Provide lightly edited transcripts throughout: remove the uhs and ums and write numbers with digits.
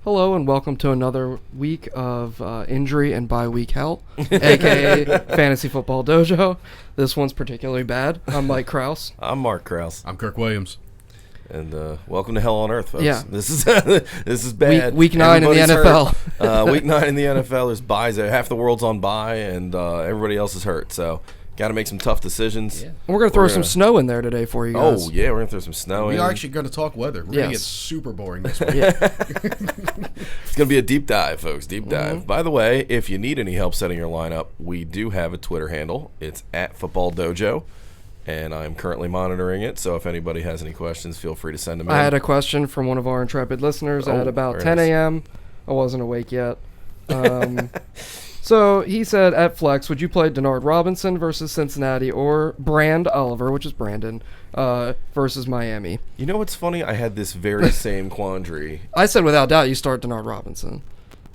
Hello and welcome to another week of injury and bye-week hell, aka Fantasy Football Dojo. This one's particularly bad. I'm Mike Kraus. I'm Mark Kraus. I'm Kirk Williams. And welcome to Hell on Earth, folks. Yeah. This is bad. Week 9 in the NFL. Week 9 in the NFL. There's buys. Half the world's on bye, and everybody else is hurt. So got to make some tough decisions. Yeah. We're going to throw some snow in there today for you guys. Oh, yeah. We're going to throw some snow in. We are actually going to talk weather. We're going to get super boring this week. It's going to be a deep dive, folks. Deep dive. Mm-hmm. By the way, if you need any help setting your lineup, we do have a Twitter handle. It's @FootballDojo. And I'm currently monitoring it, so if anybody has any questions, feel free to send them in. I had a question from one of our intrepid listeners at about 10 a.m. I wasn't awake yet. So he said, at Flex, would you play Denard Robinson versus Cincinnati or Brand Oliver, which is Brandon, versus Miami? You know what's funny? I had this very same quandary. I said without doubt you start Denard Robinson.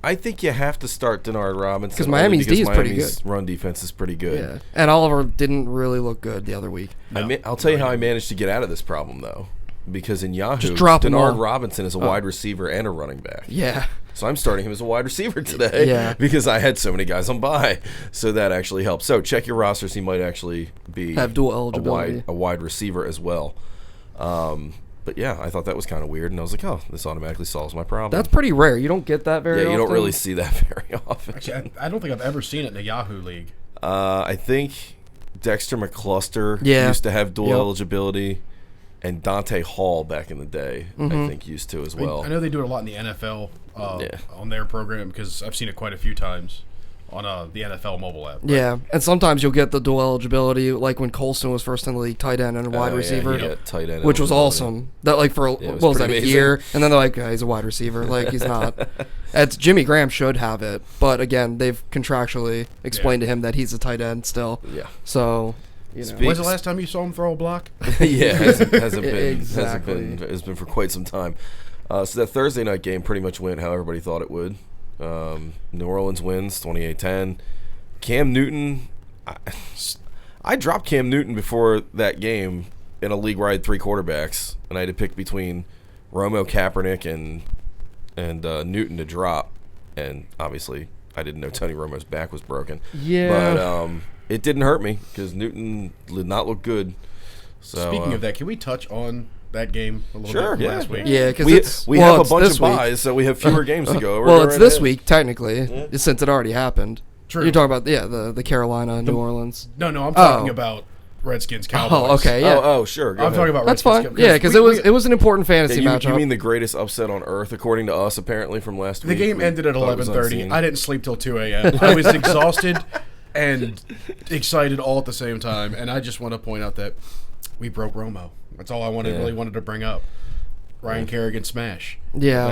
I think you have to start Denard Robinson because Miami's D is pretty good. Run defense is pretty good. Yeah, and Oliver didn't really look good the other week. No. I'll tell you how I managed to get out of this problem, though. Because in Yahoo, just drop Denard Robinson is a wide receiver and a running back. Yeah. So I'm starting him as a wide receiver today because I had so many guys on bye. So that actually helps. So check your rosters. He might actually have dual eligibility. A wide receiver as well. But yeah, I thought that was kind of weird, and I was like, oh, this automatically solves my problem. That's pretty rare. You don't get that very often. Yeah, you don't really see that very often. Actually, I don't think I've ever seen it in a Yahoo league. I think Dexter McCluster used to have dual eligibility, and Dante Hall back in the day, I think, used to as well. I know they do it a lot in the NFL on their program because I've seen it quite a few times on the NFL mobile app. Right? Yeah, and sometimes you'll get the dual eligibility, like when Colston was first in the league, tight end and a wide receiver, tight end, which was awesome. That for what was that, a year? And then they're like, he's a wide receiver. Like, he's not. It's Jimmy Graham should have it, but again, they've contractually explained to him that he's a tight end still. Yeah. So. When's the last time you saw him throw a block? Yeah, hasn't been. Exactly. It's been for quite some time. So that Thursday night game pretty much went how everybody thought it would. New Orleans wins 28-10. Cam Newton, I dropped Cam Newton before that game in a league where I had three quarterbacks, and I had to pick between Romo, Kaepernick, and Newton to drop. And obviously, I didn't know Tony Romo's back was broken. Yeah, but it didn't hurt me because Newton did not look good. So, speaking of that, can we touch on that game a little bit from last week? Yeah, because we have a bunch of buys, so we have fewer games to go over. Well, it's this week, technically, since it already happened. True. You're talking about, the Carolina, New Orleans. No, I'm talking about Redskins, Cowboys. Oh, okay, yeah. Oh, sure. I'm talking about That's Redskins. fine. Yeah, because it was an important fantasy matchup. You mean the greatest upset on earth, according to us, apparently, from last week? The game ended at 11:30. I didn't sleep till 2 a.m. I was exhausted and excited all at the same time, and I just want to point out that we broke Romo. That's all I really wanted to bring up. Ryan Kerrigan smash. Yeah.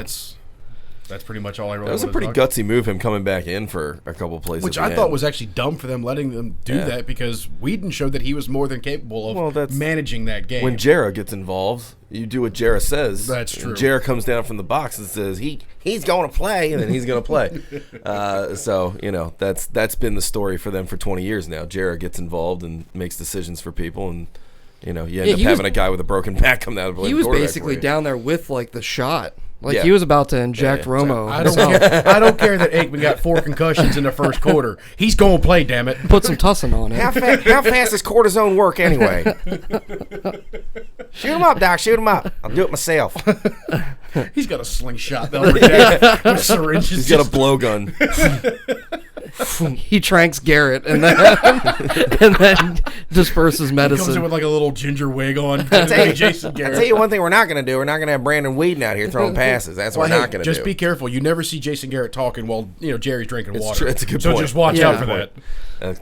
That's pretty much all I really wanted to talk about. That was a pretty gutsy move, him coming back in for a couple plays. Which I thought was actually dumb for them letting them do that because Whedon showed that he was more than capable of managing that game. When Jarrah gets involved, you do what Jarrah says. That's true. Jarrah comes down from the box and says he's going to play, and then he's going to play. So that's been the story for them for 20 years now. Jarrah gets involved and makes decisions for people, and you end up having a guy with a broken back come out of He was basically down there with the shot. He was about to inject Romo. I don't care that Aikman got 4 concussions in the first quarter. He's going to play, damn it. Put some tussin on it. How fast does cortisone work anyway? Shoot him up, Doc. Shoot him up. I'll do it myself. He's got a slingshot with syringes. He's got a blowgun. He tranks Garrett and then disperses medicine. He comes in with a little ginger wig on. Jason Garrett. I'll tell you one thing we're not going to do. We're not going to have Brandon Whedon out here throwing passes. That's what we're not going to do. Just be careful. You never see Jason Garrett talking while Jerry's drinking water. It's a good point. So just watch out for that.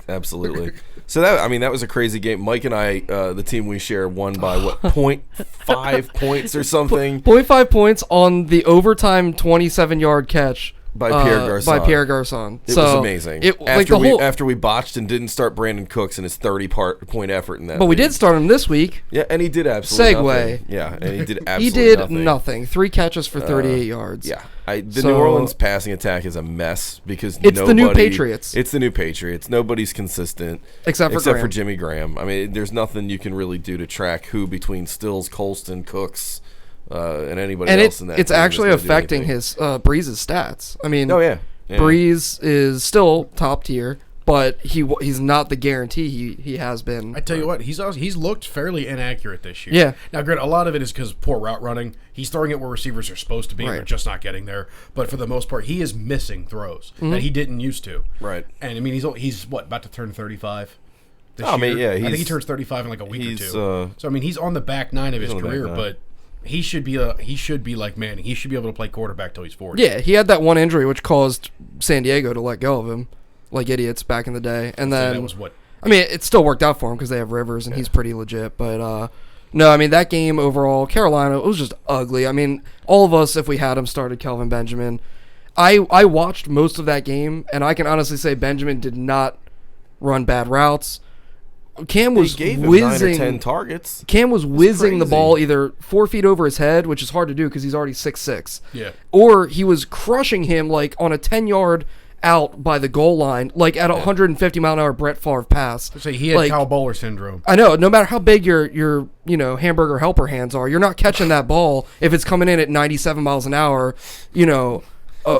Absolutely. So that was a crazy game. Mike and I, the team we share, won by 0.5 points or something. 0.5 points on the overtime 27-yard catch. By Pierre Garçon. It was amazing. After we botched and didn't start Brandon Cooks in his 30-point effort in that. But we did start him this week. Yeah, and he did absolutely nothing. Yeah, and he did absolutely nothing. 3 catches for 38 yards. Yeah. New Orleans passing attack is a mess because it's the new Patriots. It's the new Patriots. Nobody's consistent except for Jimmy Graham. I mean, there's nothing you can really do to track who between Stills, Colston, Cooks, and anybody else in that. It's actually affecting his Breeze's stats. I mean, yeah. Breeze is still top tier, but he's not the guarantee he has been. I tell you what, he's looked fairly inaccurate this year. Yeah. Now, granted, a lot of it is because poor route running. He's throwing it where receivers are supposed to be, and they're just not getting there. But for the most part, he is missing throws that he didn't used to. Right. And I mean, he's what, about to turn 35. This I mean, year? yeah, I think he turns 35 in like a week or two. So I mean, he's on the back nine of his career, but he should be like Manning. He should be able to play quarterback till he's 40. Yeah, he had that one injury which caused San Diego to let go of him like idiots back in the day, and then that was what. I mean, it still worked out for him because they have Rivers and he's pretty legit. But no, I mean that game overall, Carolina, it was just ugly. I mean, all of us, if we had him, started Kelvin Benjamin. I watched most of that game, and I can honestly say Benjamin did not run bad routes. Cam was gave him whizzing 9 or 10 targets. Cam was whizzing the crazy. ball either 4 feet over his head, which is hard to do because he's already 6'6". Yeah. Or he was crushing him like on a 10-yard out by the goal line, like at a 150-mile-an-hour Brett Favre pass. So he had like, Kyle Bowler syndrome. I know. No matter how big your hamburger helper hands are, you're not catching that ball if it's coming in at 97 miles an hour,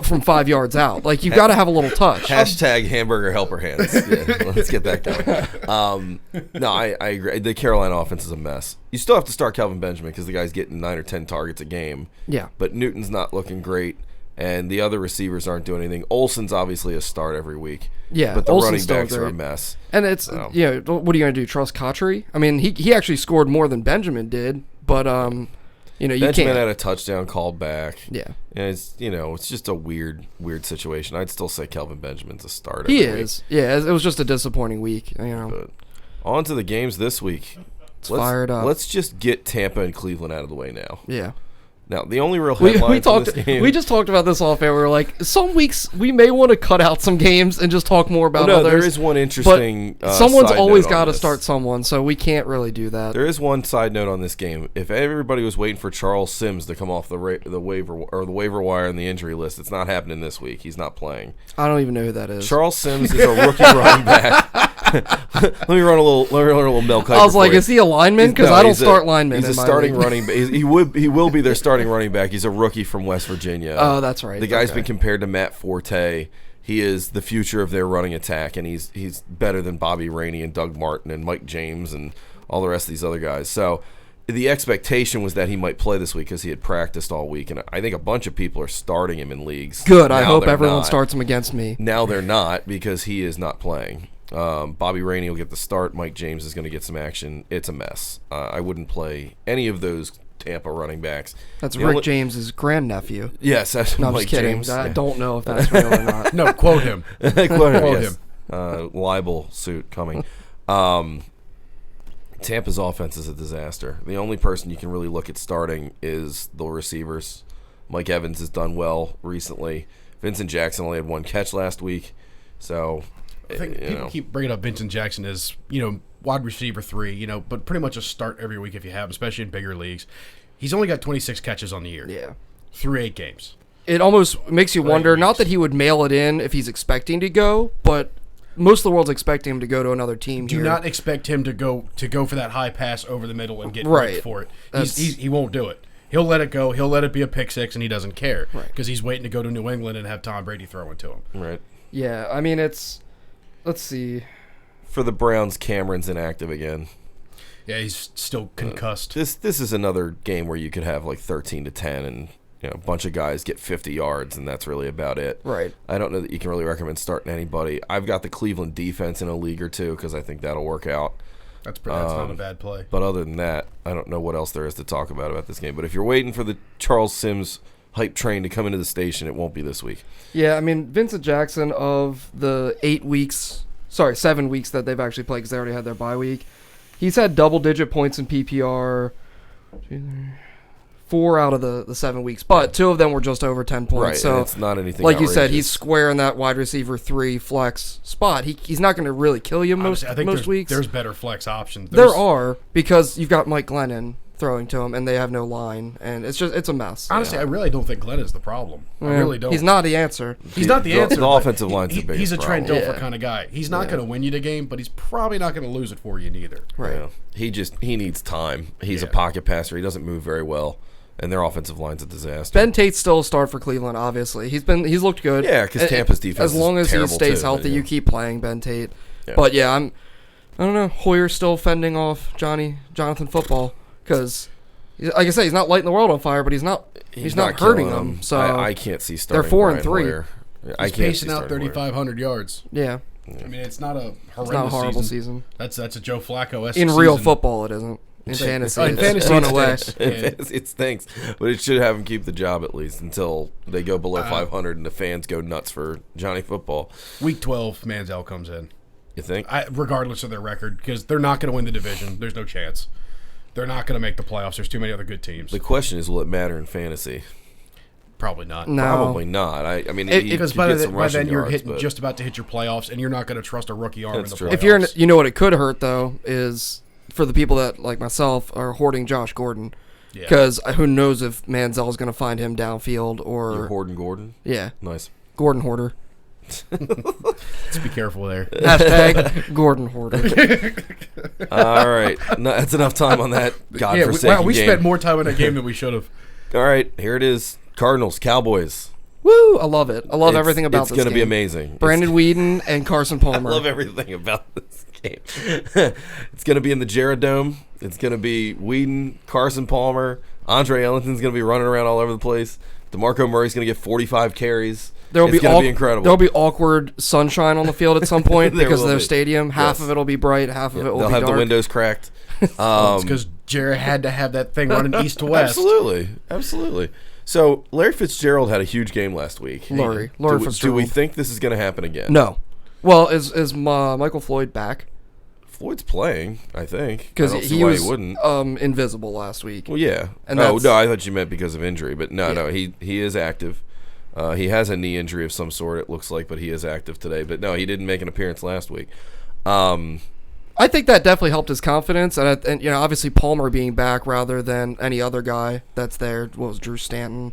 from 5 yards out. Like, you've got to have a little touch. Hashtag hamburger helper hands. Yeah, let's get that going. No, I agree. The Carolina offense is a mess. You still have to start Kelvin Benjamin because the guy's getting 9 or 10 targets a game. Yeah. But Newton's not looking great, and the other receivers aren't doing anything. Olsen's obviously a start every week. Yeah, but the Olsen's running backs still are a great. mess. And it's, what are you going to do? Trust Kotchery? I mean, he actually scored more than Benjamin did, but, you Benjamin can't. had a touchdown called back. Yeah. And it's just a weird situation. I'd still say Kelvin Benjamin's a start. He every is. Week. Yeah, it was just a disappointing week, But on to the games this week. It's fired up. Let's just get Tampa and Cleveland out of the way now. Yeah. Now, the only real headline from this game... We just talked about this off air. We were like, some weeks we may want to cut out some games and just talk more about others. There is one interesting someone's always got to start someone, so we can't really do that. There is one side note on this game. If everybody was waiting for Charles Sims to come off the waiver wire and the injury list, it's not happening this week. He's not playing. I don't even know who that is. Charles Sims is a rookie running back. Let me run a little Mel Kiper. I was like, is he a lineman? Because I don't start linemen. He's a starting running back. He will be their starting running back. He's a rookie from West Virginia. Oh, that's right. The guy's been compared to Matt Forte. He is the future of their running attack, and he's better than Bobby Rainey and Doug Martin and Mike James and all the rest of these other guys. So the expectation was that he might play this week because he had practiced all week, and I think a bunch of people are starting him in leagues. Good. I hope everyone starts him against me. Now they're not because he is not playing. Bobby Rainey will get the start. Mike James is going to get some action. It's a mess. I wouldn't play any of those Tampa running backs. That's Rick James's grandnephew. Yes, that's no, I'm Mike just kidding. James. I don't know if that's real or not. No, quote him. Quote him. Libel suit coming. Tampa's offense is a disaster. The only person you can really look at starting is the receivers. Mike Evans has done well recently. Vincent Jackson only had 1 catch last week, so I think people keep bringing up Vincent Jackson as wide receiver 3, but pretty much a start every week if you have him, especially in bigger leagues. He's only got 26 catches on the year. Yeah. Through 8 games. It almost makes you wonder, not that he would mail it in if he's expecting to go, but most of the world's expecting him to go to another team. Do not expect him to go for that high pass over the middle and get right for it. He won't do it. He'll let it go. He'll let it be a pick six, and he doesn't care because he's waiting to go to New England and have Tom Brady throw it to him. Right. Yeah, I mean, let's see. For the Browns, Cameron's inactive again. Yeah, he's still concussed. This is another game where you could have like 13-10 and a bunch of guys get 50 yards, and that's really about it. Right. I don't know that you can really recommend starting anybody. I've got the Cleveland defense in a league or two because I think that'll work out. That's not a bad play. But other than that, I don't know what else there is to talk about this game. But if you're waiting for the Charles Sims hype train to come into the station, it won't be this week. Yeah, I mean, Vincent Jackson, of the 7 weeks that they've actually played because they already had their bye week, he's had double-digit points in PPR 4 out of the 7 weeks, but 2 of them were just over 10 points. Right, so it's not anything like outrageous. You said, he's square in that wide receiver 3 flex spot. He's not going to really kill you most weeks. There's better flex options. There are, because you've got Mike Glennon throwing to him, and they have no line, and it's a mess. Honestly, I really don't think Glennon's the problem. I really don't. He's not the answer. He's not the answer. The offensive line's the biggest He's a Trent problem. Dilfer kind of guy. He's not going to win you the game, but he's probably not going to lose it for you neither. Right. Yeah. He needs time. He's a pocket passer. He doesn't move very well. and their offensive line's a disaster. Ben Tate's still a start for Cleveland, obviously. He's looked good. Yeah, because Tampa's defense as long is as he terrible stays too, healthy, yeah. you keep playing Ben Tate. Yeah. But yeah, I don't know. Hoyer's still fending off Jonathan Football because, like I say, he's not lighting the world on fire, but he's not hurting them. So I can't see starting. They're 4-3. Hoyer. He's pacing out 3,500 yards. Yeah. I mean, it's not a horrendous It's not a horrible season. That's a Joe Flacco-esque In real football, it isn't. In fantasy, run away. It stinks, but it should have him keep the job at least until they go below 500 and the fans go nuts for Johnny Football. Week 12, Manziel comes in. You think? Regardless of their record, because they're not going to win the division. There's no chance. They're not going to make the playoffs. There's too many other good teams. The question is, will it matter in fantasy? Probably not. No. Probably not. I mean, because by then you're just about to hit your playoffs, and you're not going to trust a rookie arm in the playoffs. If you're, you know what it could hurt though is for the people that like myself are hoarding Josh Gordon, because who knows if Manziel's going to find him downfield or you're hoarding Gordon. Yeah, nice. Gordon hoarder. Let's be careful there. Hashtag Gordon hoarder. All right, no, that's enough time on that godforsaken game. We spent more time on that game than we should have. All right, here it is. Cardinals, Cowboys. Woo! I love it. I love everything about this game. It's going to be amazing. Brandon Weeden and Carson Palmer. I love everything about this game. It's going to be in the Jared Dome. It's going to be Weeden, Carson Palmer. Andre Ellington's going to be running around all over the place. DeMarco Murray's going to get 45 carries. It's going to be incredible. There'll be awkward sunshine on the field at some point because of their stadium. Half of it will be bright, half of it will be dark. They'll have the windows cracked. It's because Jared had to have that thing running east to west. Absolutely. So Larry Fitzgerald had a huge game last week. Larry Fitzgerald. Do we think this is going to happen again? No. Well, is Michael Floyd back? Floyd's playing, I think. Because he was invisible last week. Well, yeah. And no, I thought you meant because of injury, but no, he is active. He has a knee injury of some sort, it looks like, but he is active today. But no, he didn't make an appearance last week. I think that definitely helped his confidence, and you know, obviously Palmer being back rather than any other guy that's there. What was Drew Stanton?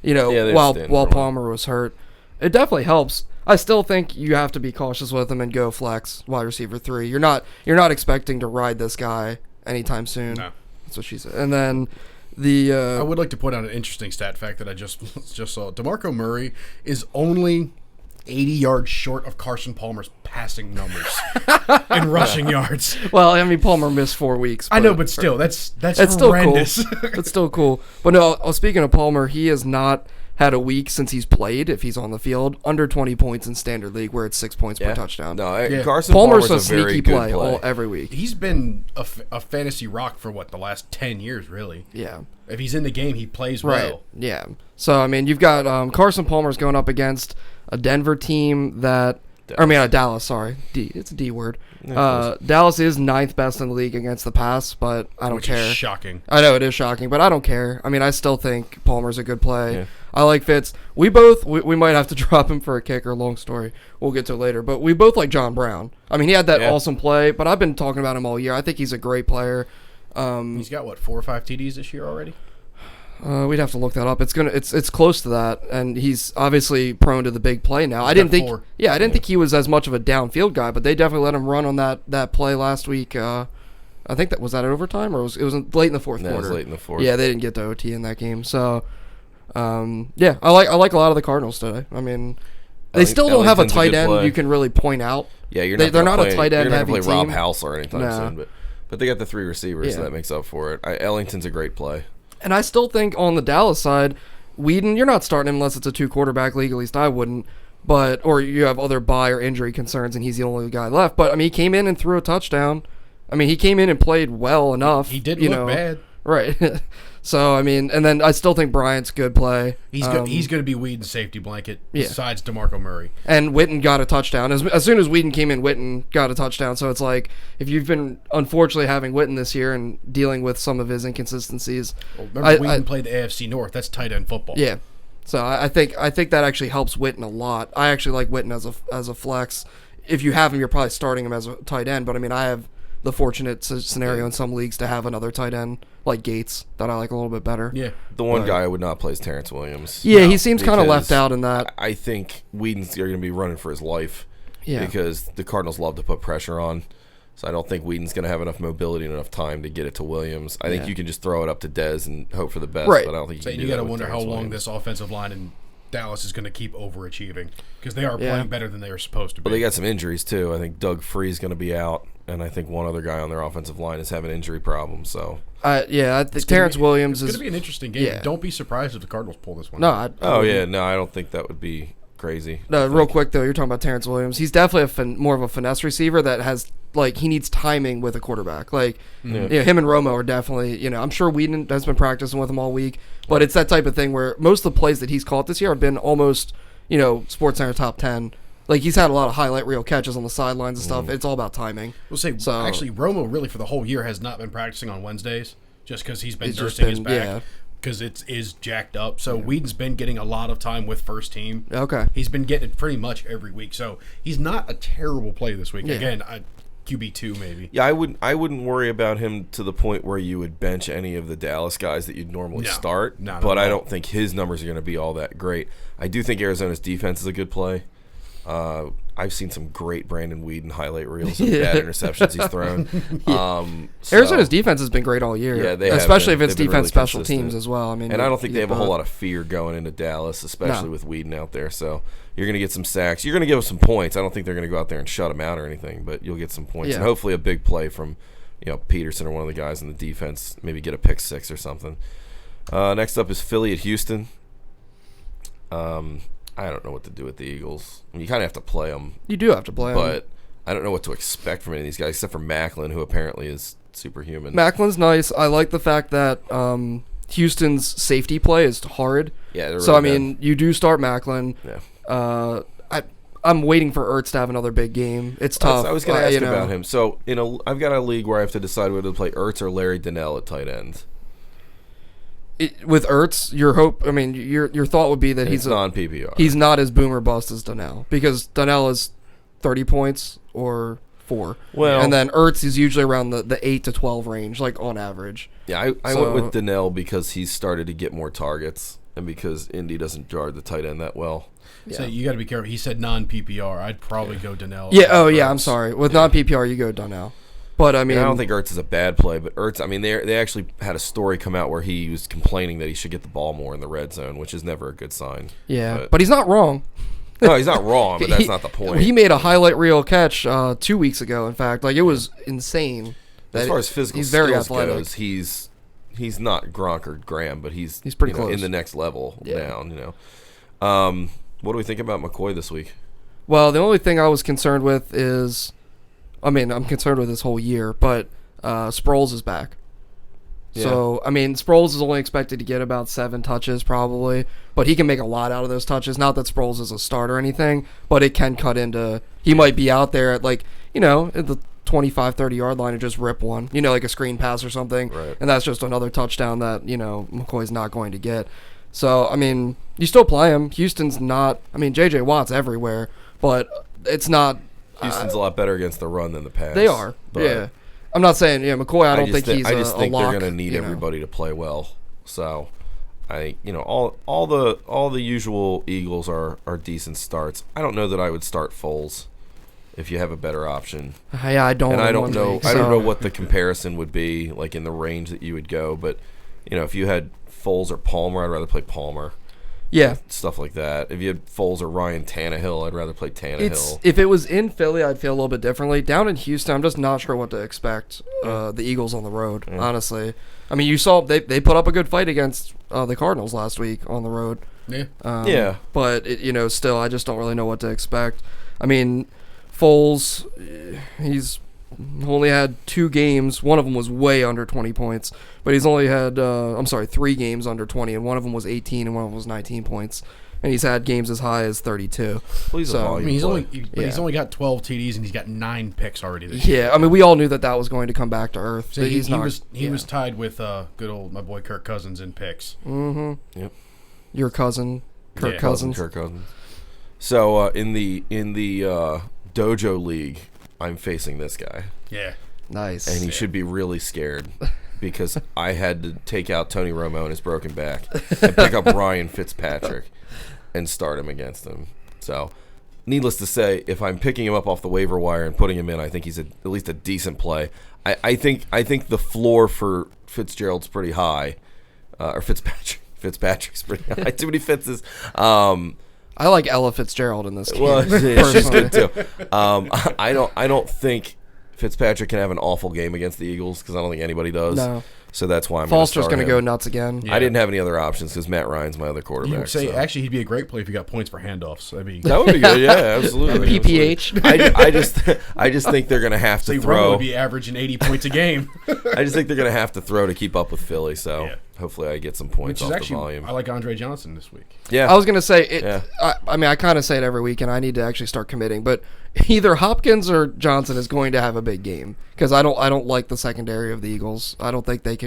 You know, while Palmer was hurt, it definitely helps. I still think you have to be cautious with him and go flex wide receiver 3. You're not expecting to ride this guy anytime soon. No. That's what she said. And then I would like to point out an interesting stat fact that I just saw. DeMarco Murray is only 80 yards short of Carson Palmer's passing numbers and rushing yards. Well, I mean, Palmer missed 4 weeks. I know, but still, that's horrendous. Still cool. It's still cool. But no, speaking of Palmer, he has not had a week since he's played, if he's on the field, under 20 points in standard league, where it's 6 points per touchdown. No, Carson Palmer's a sneaky play every week. He's been a fantasy rock for the last 10 years, really. Yeah. If he's in the game, he plays well. Right. Yeah. So I mean, you've got Carson Palmer's going up against a Denver team that. Dallas, sorry. It's a D word. Dallas is 9th best in the league against the pass, but I don't care. Is shocking. I know it is shocking, but I don't care. I mean, I still think Palmer's a good play. Yeah. I like Fitz. We might have to drop him for a kicker. Long story. We'll get to it later. But we both like John Brown. I mean, he had that awesome play, but I've been talking about him all year. I think he's a great player. He's got 4 or 5 TDs this year already? We'd have to look that up. It's close to that, and he's obviously prone to the big play now. I didn't think he was as much of a downfield guy, but they definitely let him run on that play last week. I think that was overtime, or it was late in the fourth quarter. It was late in the fourth. Yeah, they didn't get to OT in that game. So, I like a lot of the Cardinals today. I mean, they still don't have a tight end you can really point out. Yeah, they're not a tight end heavy team. Rob House or anything soon, but they got the 3 receivers, so that makes up for it. Ellington's a great play. And I still think on the Dallas side, Weeden, you're not starting him unless it's a 2-quarterback league. At least I wouldn't. Or you have other bye or injury concerns, and he's the only guy left. But I mean, he came in and threw a touchdown. I mean, he came in and played well enough. He didn't look bad, right? So I mean, and then I still think Bryant's good play. He's going to be Weeden's safety blanket. Besides DeMarco Murray, and Witten got a touchdown as soon as Weeden came in. Witten got a touchdown. So it's like if you've been unfortunately having Witten this year and dealing with some of his inconsistencies. Well, remember, Weeden played the AFC North. That's tight end football. Yeah. So I think that actually helps Witten a lot. I actually like Witten as a flex. If you have him, you're probably starting him as a tight end. But I mean, I have the fortunate scenario in some leagues to have another tight end like Gates that I like a little bit better. Yeah. The one guy I would not play is Terrence Williams. Yeah, he seems kind of left out in that. I think Weeden's going to be running for his life. Yeah. Because the Cardinals love to put pressure on. So I don't think Whedon's going to have enough mobility and enough time to get it to Williams. I think you can just throw it up to Dez and hope for the best. Right. But I don't think you got to wonder how long this offensive line in Dallas is going to keep overachieving because they are playing better than they are supposed to be. But they got some injuries too. I think Doug Free's going to be out, and I think one other guy on their offensive line is having injury problems. So I think Terrence Williams is going to be an interesting game. Don't be surprised if the Cardinals pull this one. No, out. I don't think that would be crazy. No, real quick though, you're talking about Terrence Williams. He's definitely more of a finesse receiver that has he needs timing with a quarterback. Him and Romo are definitely, I'm sure Whedon has been practicing with him all week, but it's that type of thing where most of the plays that he's caught this year have been almost, SportsCenter top 10. He's had a lot of highlight reel catches on the sidelines and stuff. It's all about timing. Actually, Romo really for the whole year has not been practicing on Wednesdays just because he's been nursing his back. Yeah. Because it is jacked up. So Whedon's been getting a lot of time with first team. Okay. He's been getting it pretty much every week. So he's not a terrible play this week. Yeah. Again, QB2 maybe. Yeah, I wouldn't worry about him to the point where you would bench any of the Dallas guys that you'd normally start. But I don't think his numbers are going to be all that great. I do think Arizona's defense is a good play. I've seen some great Brandon Whedon highlight reels of bad interceptions he's thrown. Arizona's defense has been great all year. Yeah, they especially have been. if it's defense really special consistent. teams as well. I mean, and I don't think they have a whole lot of fear going into Dallas, especially with Whedon out there. So you're going to get some sacks. You're going to give us some points. I don't think they're going to go out there and shut him out or anything, but you'll get some points and hopefully a big play from Peterson or one of the guys in the defense. Maybe get a pick six or something. Next up is Philly at Houston. I don't know what to do with the Eagles. I mean, you kind of have to play them. You do have to play them. But I don't know what to expect from any of these guys, except for Macklin, who apparently is superhuman. Macklin's nice. I like the fact that Houston's safety play is horrid. Yeah, they're really so, I mean, you do start Macklin. Yeah. I'm waiting for Ertz to have another big game. It's tough. I was going to ask about him. So, I've got a league where I have to decide whether to play Ertz or Larry Donnell at tight end. With Ertz, your thought would be that he's non-PPR. He's not as boom or bust as Donnell because Donnell is 30 points or 4. Well, and then Ertz is usually around the 8 to 12 range, on average. Yeah, I went with Donnell because he's started to get more targets and because Indy doesn't guard the tight end that well. Yeah. So you got to be careful. He said non-PPR. I'd probably go Donnell. Yeah. Oh, yeah. I'm sorry. With non-PPR, you go Donnell. But I don't think Ertz is a bad play, but Ertz, they actually had a story come out where he was complaining that he should get the ball more in the red zone, which is never a good sign. Yeah, but he's not wrong. No, he's not wrong, but that's not the point. He made a highlight reel catch 2 weeks ago, in fact. It was insane. As far as physical skills goes, he's not Gronk or Graham, but he's pretty close. In the next level down, What do we think about McCoy this week? Well, the only thing I was concerned with is... I'm concerned with this whole year, but Sproles is back. Yeah. So, Sproles is only expected to get about 7 touches probably, but he can make a lot out of those touches. Not that Sproles is a start or anything, but it can cut into... He might be out there at, at the 25, 30-yard line and just rip one, like a screen pass or something, right. And that's just another touchdown that, McCoy's not going to get. So, you still play him. Houston's not... J.J. Watt's everywhere, but it's not... Houston's a lot better against the run than the pass. They are, yeah. I'm not saying, McCoy, I don't think he's a lock. I just think they're going to need everybody to play well. So, all the usual Eagles are decent starts. I don't know that I would start Foles if you have a better option. Yeah, I don't. And I don't know. I don't know what the comparison would be in the range that you would go. But if you had Foles or Palmer, I'd rather play Palmer. Yeah. Stuff like that. If you had Foles or Ryan Tannehill, I'd rather play Tannehill. If it was in Philly, I'd feel a little bit differently. Down in Houston, I'm just not sure what to expect. The Eagles on the road, honestly. You saw they put up a good fight against the Cardinals last week on the road. Yeah. Yeah. But, still, I just don't really know what to expect. Foles, he's only had 2 games. One of them was way under 20 points. But he's only had, 3 games under 20, and one of them was 18 and one of them was 19 points. And he's had games as high as 32. Well, he's he's only got 12 TDs and he's got 9 picks already this year. Yeah, we all knew that was going to come back to earth. So he was tied with good old my boy Kirk Cousins in picks. Mm-hmm. Yep. Your cousin, Kirk Cousins. Kirk Cousins. So in the Dojo League, I'm facing this guy. Yeah. Nice. And he should be really scared because I had to take out Tony Romo and his broken back and pick up Ryan Fitzpatrick and start him against him. So needless to say, if I'm picking him up off the waiver wire and putting him in, I think he's at least a decent play. I think the floor for Fitzgerald's pretty high, or Fitzpatrick's pretty high. Too many Fitzes. I like Ella Fitzgerald in this game. Well, she's good too. I don't think Fitzpatrick can have an awful game against the Eagles because I don't think anybody does. No. So that's why I'm Foster's going to go nuts again. Yeah. I didn't have any other options because Matt Ryan's my other quarterback. You say actually he'd be a great play if you got points for handoffs. I mean, that would be good. Yeah, absolutely. PPH. I just think they're going to have to throw. Romo would be averaging 80 points a game. I just think they're going to have to throw to keep up with Philly. So hopefully I get some points off the volume. I like Andre Johnson this week. Yeah, I was going to say it. Yeah. I mean, I kind of say it every week, and I need to actually start committing. But either Hopkins or Johnson is going to have a big game because I don't like the secondary of the Eagles. I don't think they can.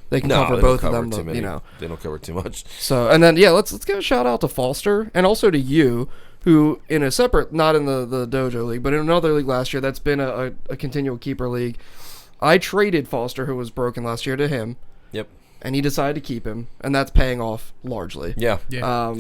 They can cover both of them, they don't cover too much. So, and then let's give a shout out to Foster and also to you, who in a separate, not in the dojo league, but in another league last year that's been a continual keeper league. I traded Foster, who was broken last year, to him. Yep. And he decided to keep him, and that's paying off largely. Yeah. I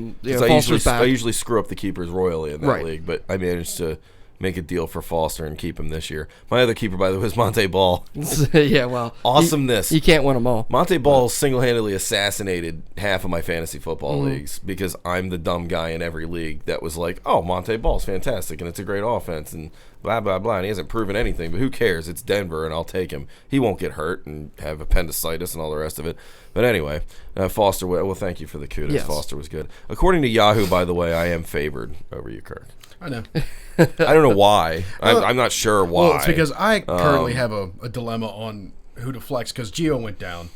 usually screw up the keepers royally in that league, but I managed to make a deal for Foster and keep him this year. My other keeper, by the way, was Monte Ball. Yeah, well. Awesomeness. You can't win them all. Monte Ball single-handedly assassinated half of my fantasy football leagues because I'm the dumb guy in every league that was like, oh, Monte Ball's fantastic and it's a great offense and blah, blah, blah. And he hasn't proven anything, but who cares? It's Denver and I'll take him. He won't get hurt and have appendicitis and all the rest of it. But anyway, Foster, well, thank you for the kudos. Yes. Foster was good. According to Yahoo, by the way, I am favored over you, Kirk. I know. I don't know why. I'm not sure why. Well, it's because I currently have a dilemma on who to flex because Gio went down.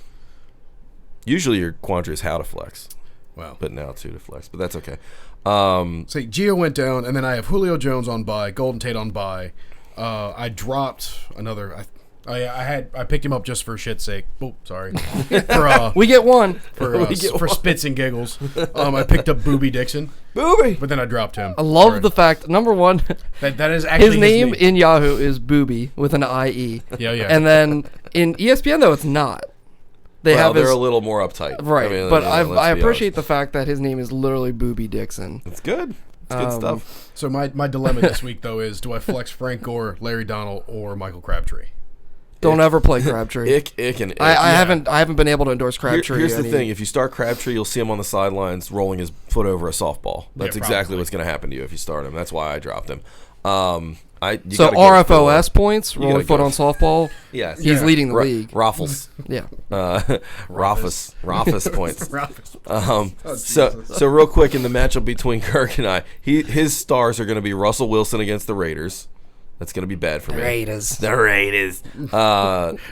Usually your quandary is how to flex. Well, but now it's who to flex. But that's okay. Say Gio went down, and then I have Julio Jones on bye, Golden Tate on bye. I dropped another. I picked him up just for shit's sake. Oh, sorry. We get one for spits and giggles. I picked up Booby Dixon. Booby, but then I dropped him. I love the fact number one that is actually his name in Yahoo is Booby with an IE. Yeah. And then in ESPN though it's not. They're a little more uptight, right? I mean, but I appreciate the fact that his name is literally Booby Dixon. It's good. It's good stuff. So my dilemma this week though is: do I flex Frank Gore, Larry Donald, or Michael Crabtree? Don't ever play Crabtree. Ick. I haven't been able to endorse Crabtree. Here's the thing: if you start Crabtree, you'll see him on the sidelines rolling his foot over a softball. That's exactly what's going to happen to you if you start him. That's why I dropped him. So RFOS points, rolling foot on softball. Yes, he's leading the league. Raffles. Yeah. Raffles points. So real quick in the matchup between Kirk and I, his stars are going to be Russell Wilson against the Raiders. That's going to be bad for me. The Raiders.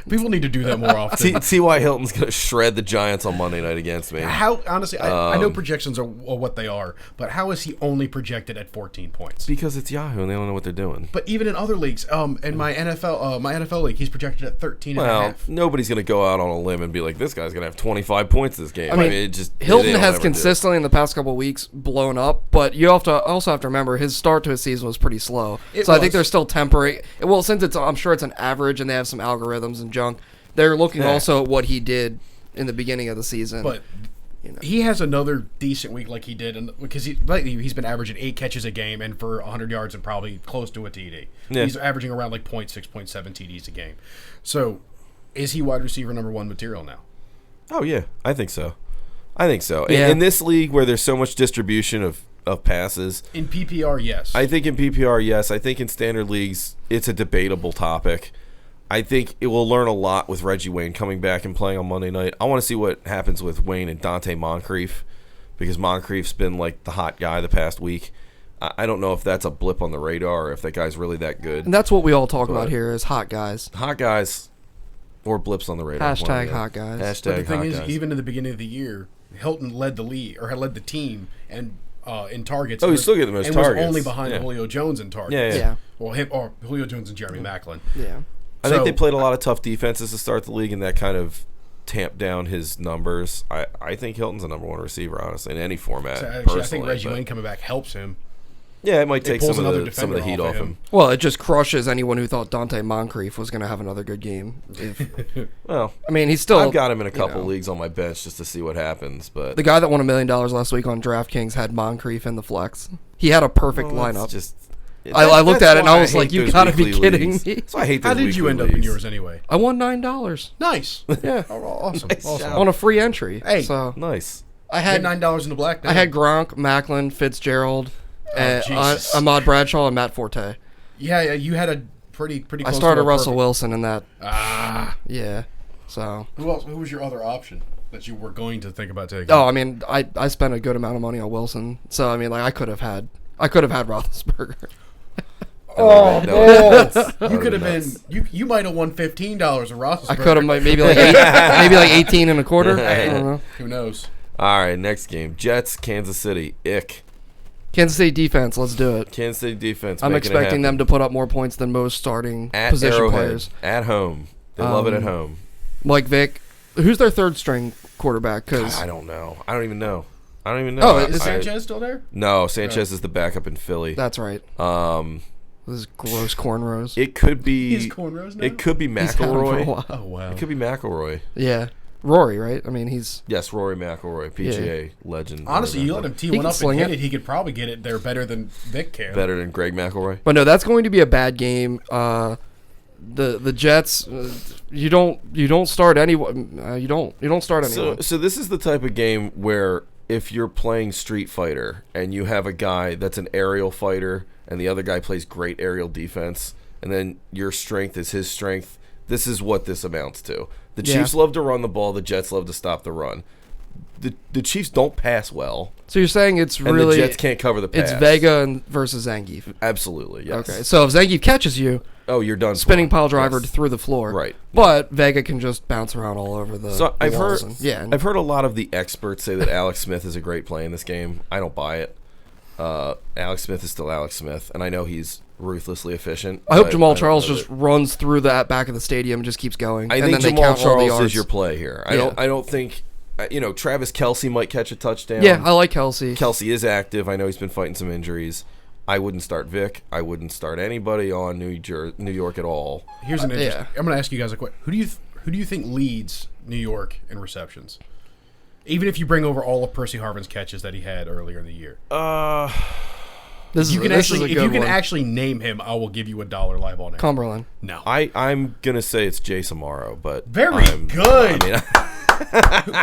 People need to do that more often. T.Y. Hilton's going to shred the Giants on Monday night against me. How honestly, I know projections are what they are, but how is he only projected at 14 points? Because it's Yahoo and they don't know what they're doing. But even in other leagues, in my NFL league, he's projected at 13 and a half. Nobody's going to go out on a limb and be like, this guy's going to have 25 points this game. I mean Hilton has consistently in the past couple of weeks blown up, but you also have to remember his start to his season was pretty slow. I think they're still temporary. Well, since I'm sure it's an average and they have some algorithms and junk, they're looking also at what he did in the beginning of the season. But he has another decent week like he did, because he's been averaging 8 catches a game and for 100 yards and probably close to a TD. Yeah. He's averaging around 0.6, 0.7 TDs a game. So, is he wide receiver number 1 material now? Oh yeah, I think so. Yeah. In this league where there's so much distribution of passes. In PPR, yes. I think in PPR, yes. I think in standard leagues, it's a debatable topic. I think it will learn a lot with Reggie Wayne coming back and playing on Monday night. I want to see what happens with Wayne and Dante Moncrief, because Moncrief's been like the hot guy the past week. I don't know if that's a blip on the radar or if that guy's really that good. And that's what we all talk about here is hot guys. Hot guys or blips on the radar. Hashtag hot guys. Hashtag but the thing is, even in the beginning of the year, Hilton led the league or had led the team and in targets. He's still getting the most targets. Was only behind Julio Jones in targets. Yeah. Well, or Julio Jones and Jeremy Maclin. Yeah. I think they played a lot of tough defenses to start the league, and that kind of tamped down his numbers. I think Hilton's a number 1 receiver, honestly, in any format. So actually, I think Reggie Wayne coming back helps him. Yeah, it might take some of the heat off him. Well, it just crushes anyone who thought Dante Moncrief was going to have another good game. Well, I mean, he's still. I've got him in a couple leagues on my bench just to see what happens. But the guy that won $1 million last week on DraftKings had Moncrief in the flex. He had a perfect lineup. I looked at it and I was like, "You gotta be kidding me!" So I hate those. How did you end up in yours anyway? I won $9. Nice. Yeah. Awesome. Nice awesome. On a free entry. Hey. So nice. I had $9 in the black. Now. I had Gronk, Macklin, Fitzgerald, Ahmad Bradshaw, and Matt Forte. Yeah, you had a pretty. Close I started Russell Wilson in that. Yeah. So. Who else? Who was your other option that you were going to think about taking? Oh, I mean, I spent a good amount of money on Wilson, so I mean, like I could have had Roethlisberger. You could have been. You might have won $15 of Roethlisberger. I could have maybe like 18 and a quarter. I don't know. Who knows? All right, next game: Jets, Kansas City. Kansas City defense. Let's do it. Kansas City defense. I'm expecting them to put up more points than most starting position players at home. They love it at home. Mike Vick. Who's their third string quarterback? Because I don't know. I don't even know. Oh, is Sanchez still there? No, Sanchez is the backup in Philly. That's right. This is gross cornrows. It could be. He's cornrows now? It could be McElroy. Oh wow. It could be McElroy. Yeah, Rory, right? I mean, he's Rory McIlroy, PGA legend. Honestly, you let him tee one up and hit it, he could probably get it there better than Vic can. Better than Greg McElroy. But no, that's going to be a bad game. The Jets, you don't start anyone. You don't start anyone. So this is the type of game where if you're playing Street Fighter and you have a guy that's an aerial fighter and the other guy plays great aerial defense, and then your strength is his strength, this is what this amounts to. The Chiefs love to run the ball. The Jets love to stop the run. The Chiefs don't pass well. So you're saying it's really... And the Jets can't cover the pass. It's Vega versus Zangief. Absolutely, yes. Okay, so if Zangief catches you... Oh, you're done. Spinning pile driver through the floor. Right. But Vega can just bounce around all over the I've walls. heard I've heard a lot of the experts say that Alex Smith is a great play in this game. I don't buy it. Alex Smith is still Alex Smith, and I know he's ruthlessly efficient. I hope Jamal Charles just runs through that back of the stadium and just keeps going. I think Jamal Charles is your play here. I don't think... Travis Kelce might catch a touchdown. Yeah, I like Kelce. Kelce is active. I know he's been fighting some injuries. I wouldn't start Vic. I wouldn't start anybody on New York at all. Here's an interesting... I'm going to ask you guys a question. Who do you think leads New York in receptions? Even if you bring over all of Percy Harvin's catches that he had earlier in the year. If you can actually name him, I will give you $1 live on it. Cumberland. No. I'm going to say it's Jace Amaro, but... Very good.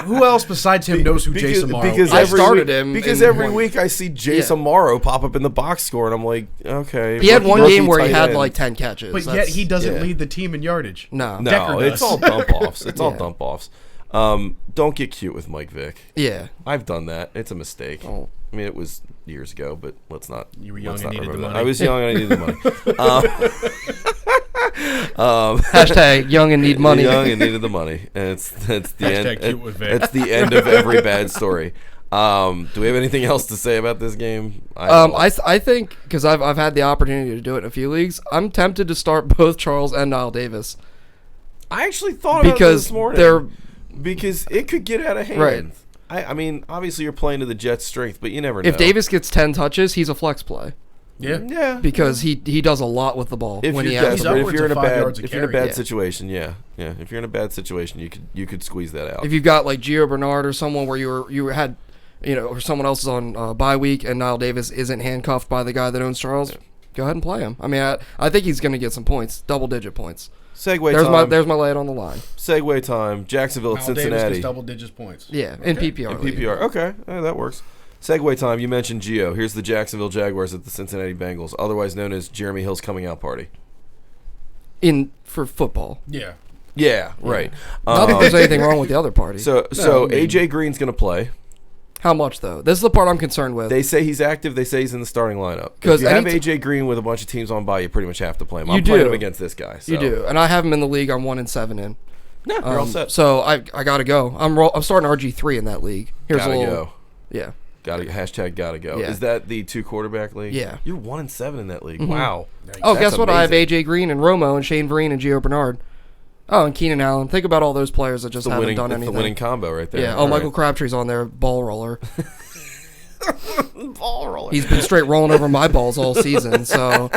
Who else besides him knows who Jace Amaro is? I started him. Because every week I see Jace Amaro pop up in the box score, and I'm like, okay. He had one game where he had like 10 catches. But yet he doesn't lead the team in yardage. No, it's all dump-offs. It's all dump-offs. Don't get cute with Mike Vick. Yeah. I've done that. It's a mistake. Oh. I mean, it was years ago, but let's not. You were young and needed the money. I was young and I needed the money. Hashtag young and need money. Young and needed the money. And it's the Hashtag cute with Vic. It's the end of every bad story. Do we have anything else to say about this game? I think, because I've had the opportunity to do it in a few leagues, I'm tempted to start both Charles and Niall Davis. I actually thought about this this morning. Because it could get out of hand. Right. I mean, obviously you're playing to the Jets' strength, but you never know. If Davis gets 10 touches, he's a flex play. Yeah. Because he does a lot with the ball. If when you're in a bad situation, yeah. If you're in a bad situation, you could squeeze that out. If you've got like Gio Bernard or someone where you had, or someone else is on bye week and Niall Davis isn't handcuffed by the guy that owns Charles, go ahead and play him. I mean, I think he's going to get some points, double-digit points. There's my lay it on the line. Segue time. Jacksonville at Cincinnati. Davis gets double-digit points. Yeah, in PPR. In PPR. Okay, that works. Segue time. You mentioned Gio. Here's the Jacksonville Jaguars at the Cincinnati Bengals, otherwise known as Jeremy Hill's coming out party. For football. Yeah. Yeah, right. Not that there's anything wrong with the other party. So AJ Green's going to play. How much, though? This is the part I'm concerned with. They say he's active. They say he's in the starting lineup. If you have AJ Green with a bunch of teams on bye, you pretty much have to play him. I'm playing him against this guy. So. You do, and I have him in the league. I'm 1-7 in. Yeah, you're all set. So I gotta go. I'm starting RG3 in that league. Go. Yeah. Gotta go. Yeah. Is that the 2-quarterback league? Yeah. You're 1-7 in that league. Mm-hmm. Wow. Oh, guess what? Amazing. I have AJ Green and Romo and Shane Vereen and Gio Bernard. Oh, and Keenan Allen. Think about all those players that just haven't done anything. The winning combo right there. Yeah. Oh, Michael Crabtree's on there, ball roller. Ball rolling. He's been straight rolling over my balls all season, so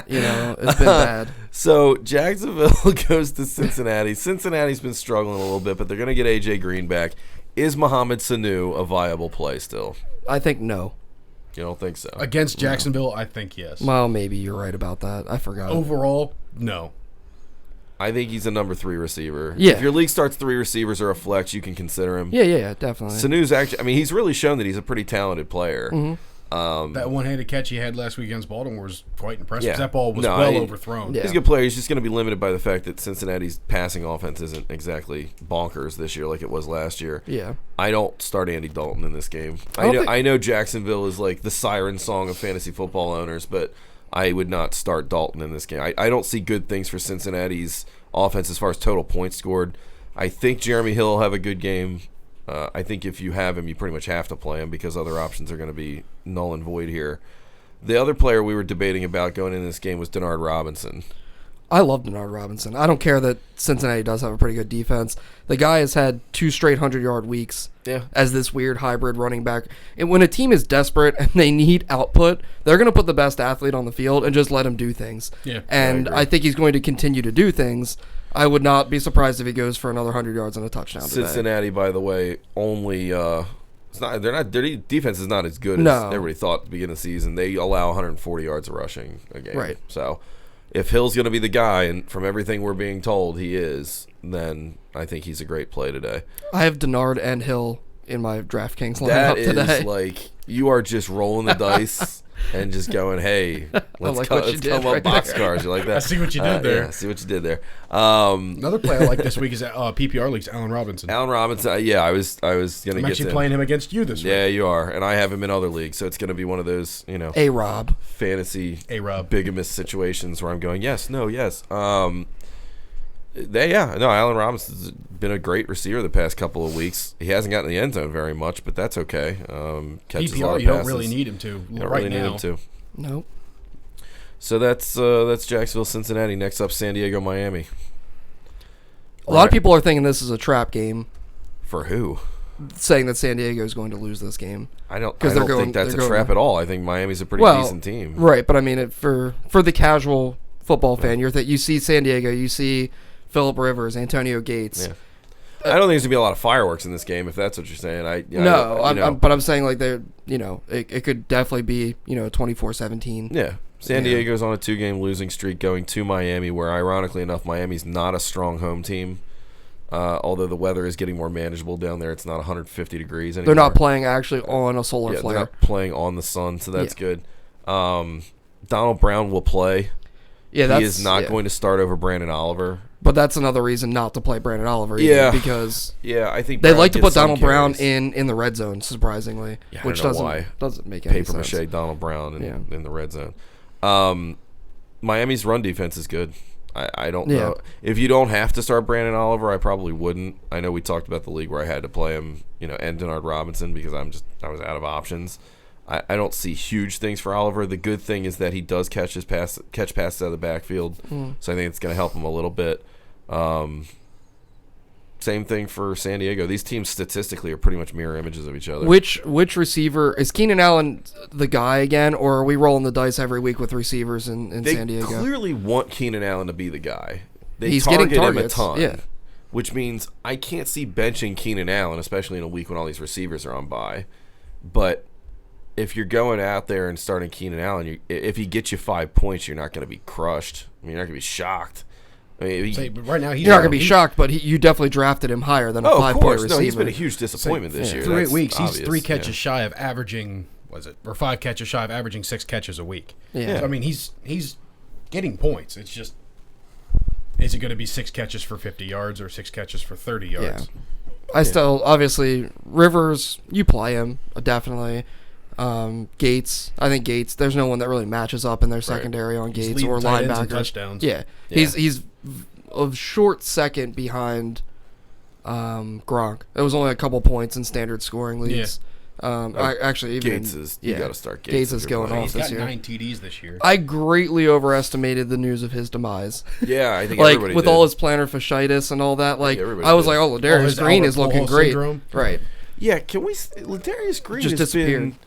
it's been bad. So Jacksonville goes to Cincinnati. Cincinnati's been struggling a little bit, but they're going to get AJ Green back. Is Mohamed Sanu a viable play still? I think no. You don't think so? Against Jacksonville, I think yes. Well, maybe you're right about that. I forgot. Overall, no. I think he's a number 3 receiver. Yeah. If your league starts 3 receivers or a flex, you can consider him. Yeah, definitely. Sanu's actually, he's really shown that he's a pretty talented player. Mm-hmm. That one-handed catch he had last week against Baltimore was quite impressive. Yeah. That ball was overthrown. Yeah. He's a good player. He's just going to be limited by the fact that Cincinnati's passing offense isn't exactly bonkers this year like it was last year. Yeah. I don't start Andy Dalton in this game. I know Jacksonville is like the siren song of fantasy football owners, but I would not start Dalton in this game. I don't see good things for Cincinnati's offense as far as total points scored. I think Jeremy Hill will have a good game. I think if you have him, you pretty much have to play him because other options are going to be null and void here. The other player we were debating about going into this game was Denard Robinson. I love Denard Robinson. I don't care that Cincinnati does have a pretty good defense. The guy has had 2 straight 100-yard weeks as this weird hybrid running back. And when a team is desperate and they need output, they're going to put the best athlete on the field and just let him do things. Yeah, and I think he's going to continue to do things. I would not be surprised if he goes for another 100 yards and a touchdown today. Cincinnati, by the way, only their defense is not as good as everybody thought at the beginning of the season. They allow 140 yards of rushing a game. Right. So if Hill's going to be the guy, and from everything we're being told he is, then I think he's a great play today. I have Denard and Hill in my DraftKings lineup that today. That is like you are just rolling the dice and just going, hey, let's come up boxcars. You like that? I see what you did there. Yeah, I see what you did there. Another player I like this week is PPR leagues, Allen Robinson. Allen Robinson, I was going to get I'm actually playing him against you this week. Yeah, you are, and I have him in other leagues, so it's going to be one of those, A-Rob. fantasy A-Rob. bigamous situations where I'm going, yes, no, yes. Allen Robinson's been a great receiver the past couple of weeks. He hasn't gotten in the end zone very much, but that's okay. Catches PPR, a lot of you don't passes. really need him to. You don't right really now. need him to. Nope. So that's Jacksonville, Cincinnati. Next up, San Diego, Miami. A lot of people are thinking this is a trap game, For who? saying that San Diego is going to lose this game. I don't they're going- think that's they're a going- trap at all. I think Miami's a pretty decent team. Right, but I mean, for the casual football fan, you see San Diego, you see Phillip Rivers, Antonio Gates. Yeah. I don't think there's gonna be a lot of fireworks in this game, if that's what you're saying. But I'm saying like they're it could definitely be 24-17. Yeah, San Diego's on a 2-game losing streak going to Miami, where ironically enough, Miami's not a strong home team. Although the weather is getting more manageable down there, it's not 150 degrees anymore. They're not playing actually on a solar flare. They're not playing on the sun, so that's good. Donald Brown will play. Yeah, he is not going to start over Brandon Oliver. But that's another reason not to play Brandon Oliver either, because I think they like to put Donald Brown in the red zone, surprisingly, which doesn't make any sense. Paper mache Donald Brown in the red zone. Miami's run defense is good. I don't know. If you don't have to start Brandon Oliver, I probably wouldn't. I know we talked about the league where I had to play him, and Denard Robinson because I was out of options. I don't see huge things for Oliver. The good thing is that he does catch passes out of the backfield, so I think it's going to help him a little bit. Same thing for San Diego. These teams statistically are pretty much mirror images of each other. Which receiver is Keenan Allen the guy again, or are we rolling the dice every week with receivers in San Diego? They clearly want Keenan Allen to be the guy. He's getting targets. Him a ton, which means I can't see benching Keenan Allen, especially in a week when all these receivers are on bye. But if you're going out there and starting Keenan Allen, if he gets you 5 points, you're not going to be crushed. You're not going to be shocked. Right now, you're not going to be shocked, but you definitely drafted him higher than a 5-point receiver. No, he's been a huge disappointment this year. Through 8 weeks, he's 3 catches shy of averaging, or 5 catches shy of averaging 6 catches a week. Yeah. So, I mean, he's getting points. It's just, is it going to be 6 catches for 50 yards or 6 catches for 30 yards? Yeah. Still, obviously, Rivers, you play him, definitely. Gates, I think Gates, there's no one that really matches up in their secondary on Gates or linebackers. Touchdowns. Yeah. He's a short second behind Gronk. It was only a couple points in standard scoring leagues. Actually, even you got to start Gates. Gates is going off this year. He's got 9 TDs this year. I greatly overestimated the news of his demise. Yeah, I think everybody with all his plantar fasciitis and all that. I was like, Ladarius Green is looking great. Syndrome. Right. Yeah, can we? Ladarius Green just has disappeared. been.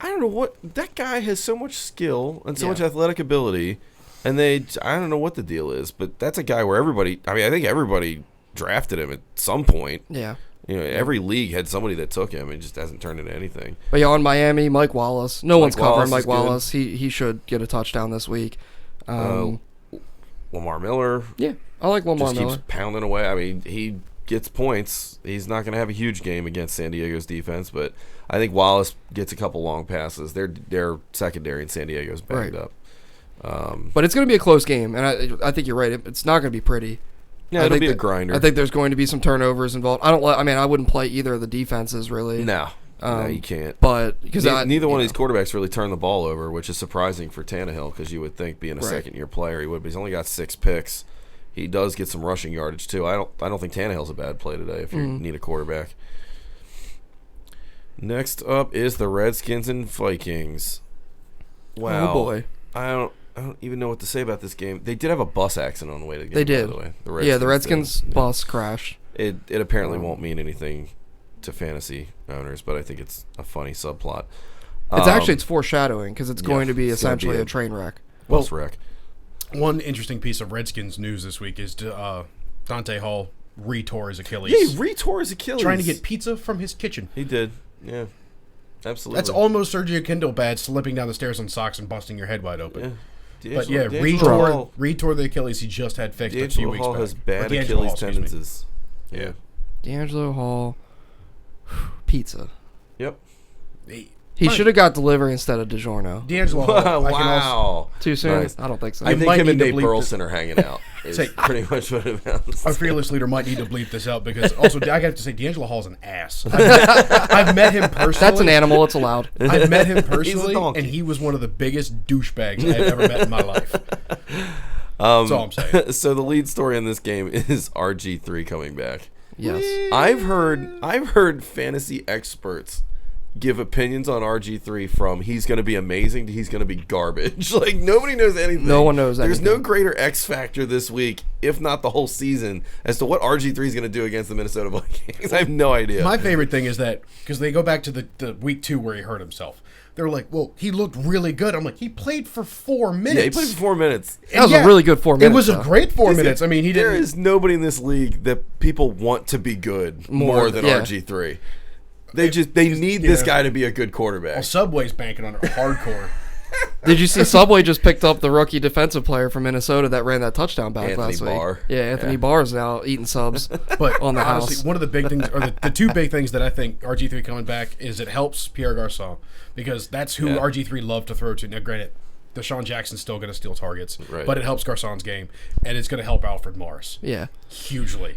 I don't know what that guy has so much skill and so much athletic ability, and I don't know what the deal is, but that's a guy where everybody. I mean, I think everybody drafted him at some point. Yeah. Every league had somebody that took him. It just hasn't turned into anything. But on Miami, Mike Wallace. No one's covering Mike is Wallace. He should get a touchdown this week. Lamar Miller. Yeah, I like Lamar just Miller. Keeps pounding away. I mean, he gets points. He's not going to have a huge game against San Diego's defense, but I think Wallace gets a couple long passes. Their secondary in San Diego's banged up. But it's going to be a close game, and I think you're right. It's not going to be pretty. Yeah, it'll be a grinder. I think there's going to be some turnovers involved. I wouldn't play either of the defenses really. No, you can't. But because neither one of these quarterbacks really turned the ball over, which is surprising for Tannehill because you would think being a second-year player he would. But he's only got 6 picks. He does get some rushing yardage too. I don't think Tannehill's a bad play today if you need a quarterback. Next up is the Redskins and Vikings. Wow. Oh boy. I don't even know what to say about this game. They did have a bus accident on the way to the game. They did. By the way. The Redskins bus crashed. It apparently won't mean anything to fantasy owners, but I think it's a funny subplot. It's foreshadowing because it's going to be essentially a train wreck. Bus wreck. One interesting piece of Redskins news this week is Dante Hall retore his Achilles. Yeah, he retore his Achilles. Trying to get pizza from his kitchen. He did. Yeah. Absolutely. That's almost Sergio Kindle bad, slipping down the stairs on socks and busting your head wide open. Yeah. But retore the Achilles he just had fixed a few weeks Hall back. has bad Achilles tendons. Yeah. D'Angelo Hall, pizza. Yep. He should have got delivery instead of DiGiorno. D'Angelo Hall. Wow. Too soon? Nice. I don't think so. I think him and Nate Burleson are hanging out. Is pretty much what it amounts. Our fearless leader might need to bleep this out because also I have to say D'Angelo Hall's an ass. I've met him personally. That's an animal. It's allowed. I've met him personally, and he was one of the biggest douchebags I've ever met in my life. That's all I'm saying. So the lead story in this game is RG3 coming back. Yes. I've heard fantasy experts give opinions on RG3 from he's going to be amazing to he's going to be garbage. Like, nobody knows anything. No one knows anything. There's no greater X factor this week, if not the whole season, as to what RG3 is going to do against the Minnesota Vikings. I have no idea. My favorite thing is that, because they go back to the week 2 where he hurt himself. They're like, well, he looked really good. I'm like, he played for 4 minutes. Yeah, he played for 4 minutes. That was a really good 4 minutes. It was a great 4 minutes. I mean, he didn't. There is nobody in this league that people want to be good more than RG3. They need this guy to be a good quarterback. Well, Subway's banking on it hardcore. Did you see Subway just picked up the rookie defensive player from Minnesota that ran that touchdown back last week? Barr. Yeah, Anthony Barr is now eating subs But on the honestly, house. one of the big things, or the 2 big things that I think RG3 coming back is it helps Pierre Garçon because that's who RG3 loved to throw to. Now, granted, Deshaun Jackson's still going to steal targets, but it helps Garçon's game, and it's going to help Alfred Morris. Yeah. Hugely.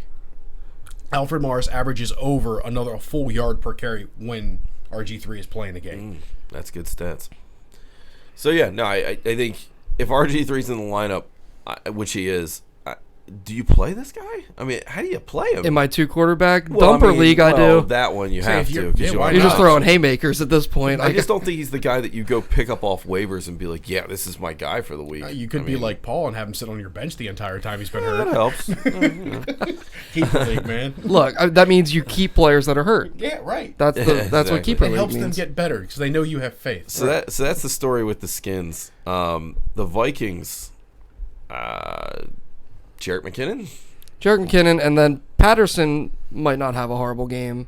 Alfred Morris averages over a full yard per carry when RG3 is playing the game. That's good stats. So, yeah, no, I think if RG3's in the lineup, which he is, do you play this guy? I mean, how do you play him? In my 2 quarterback dumper league, I do. That one you have to. You're just throwing haymakers at this point. I just don't think he's the guy that you go pick up off waivers and be like, yeah, this is my guy for the week. You could be like Paul and have him sit on your bench the entire time he's been hurt. That helps. Keep the league, man. Look, that means you keep players that are hurt. Yeah, right. That's what keeper league means. It helps them get better because they know you have faith. So that's the story with the Skins. The Vikings, Jerick McKinnon, and then Patterson might not have a horrible game.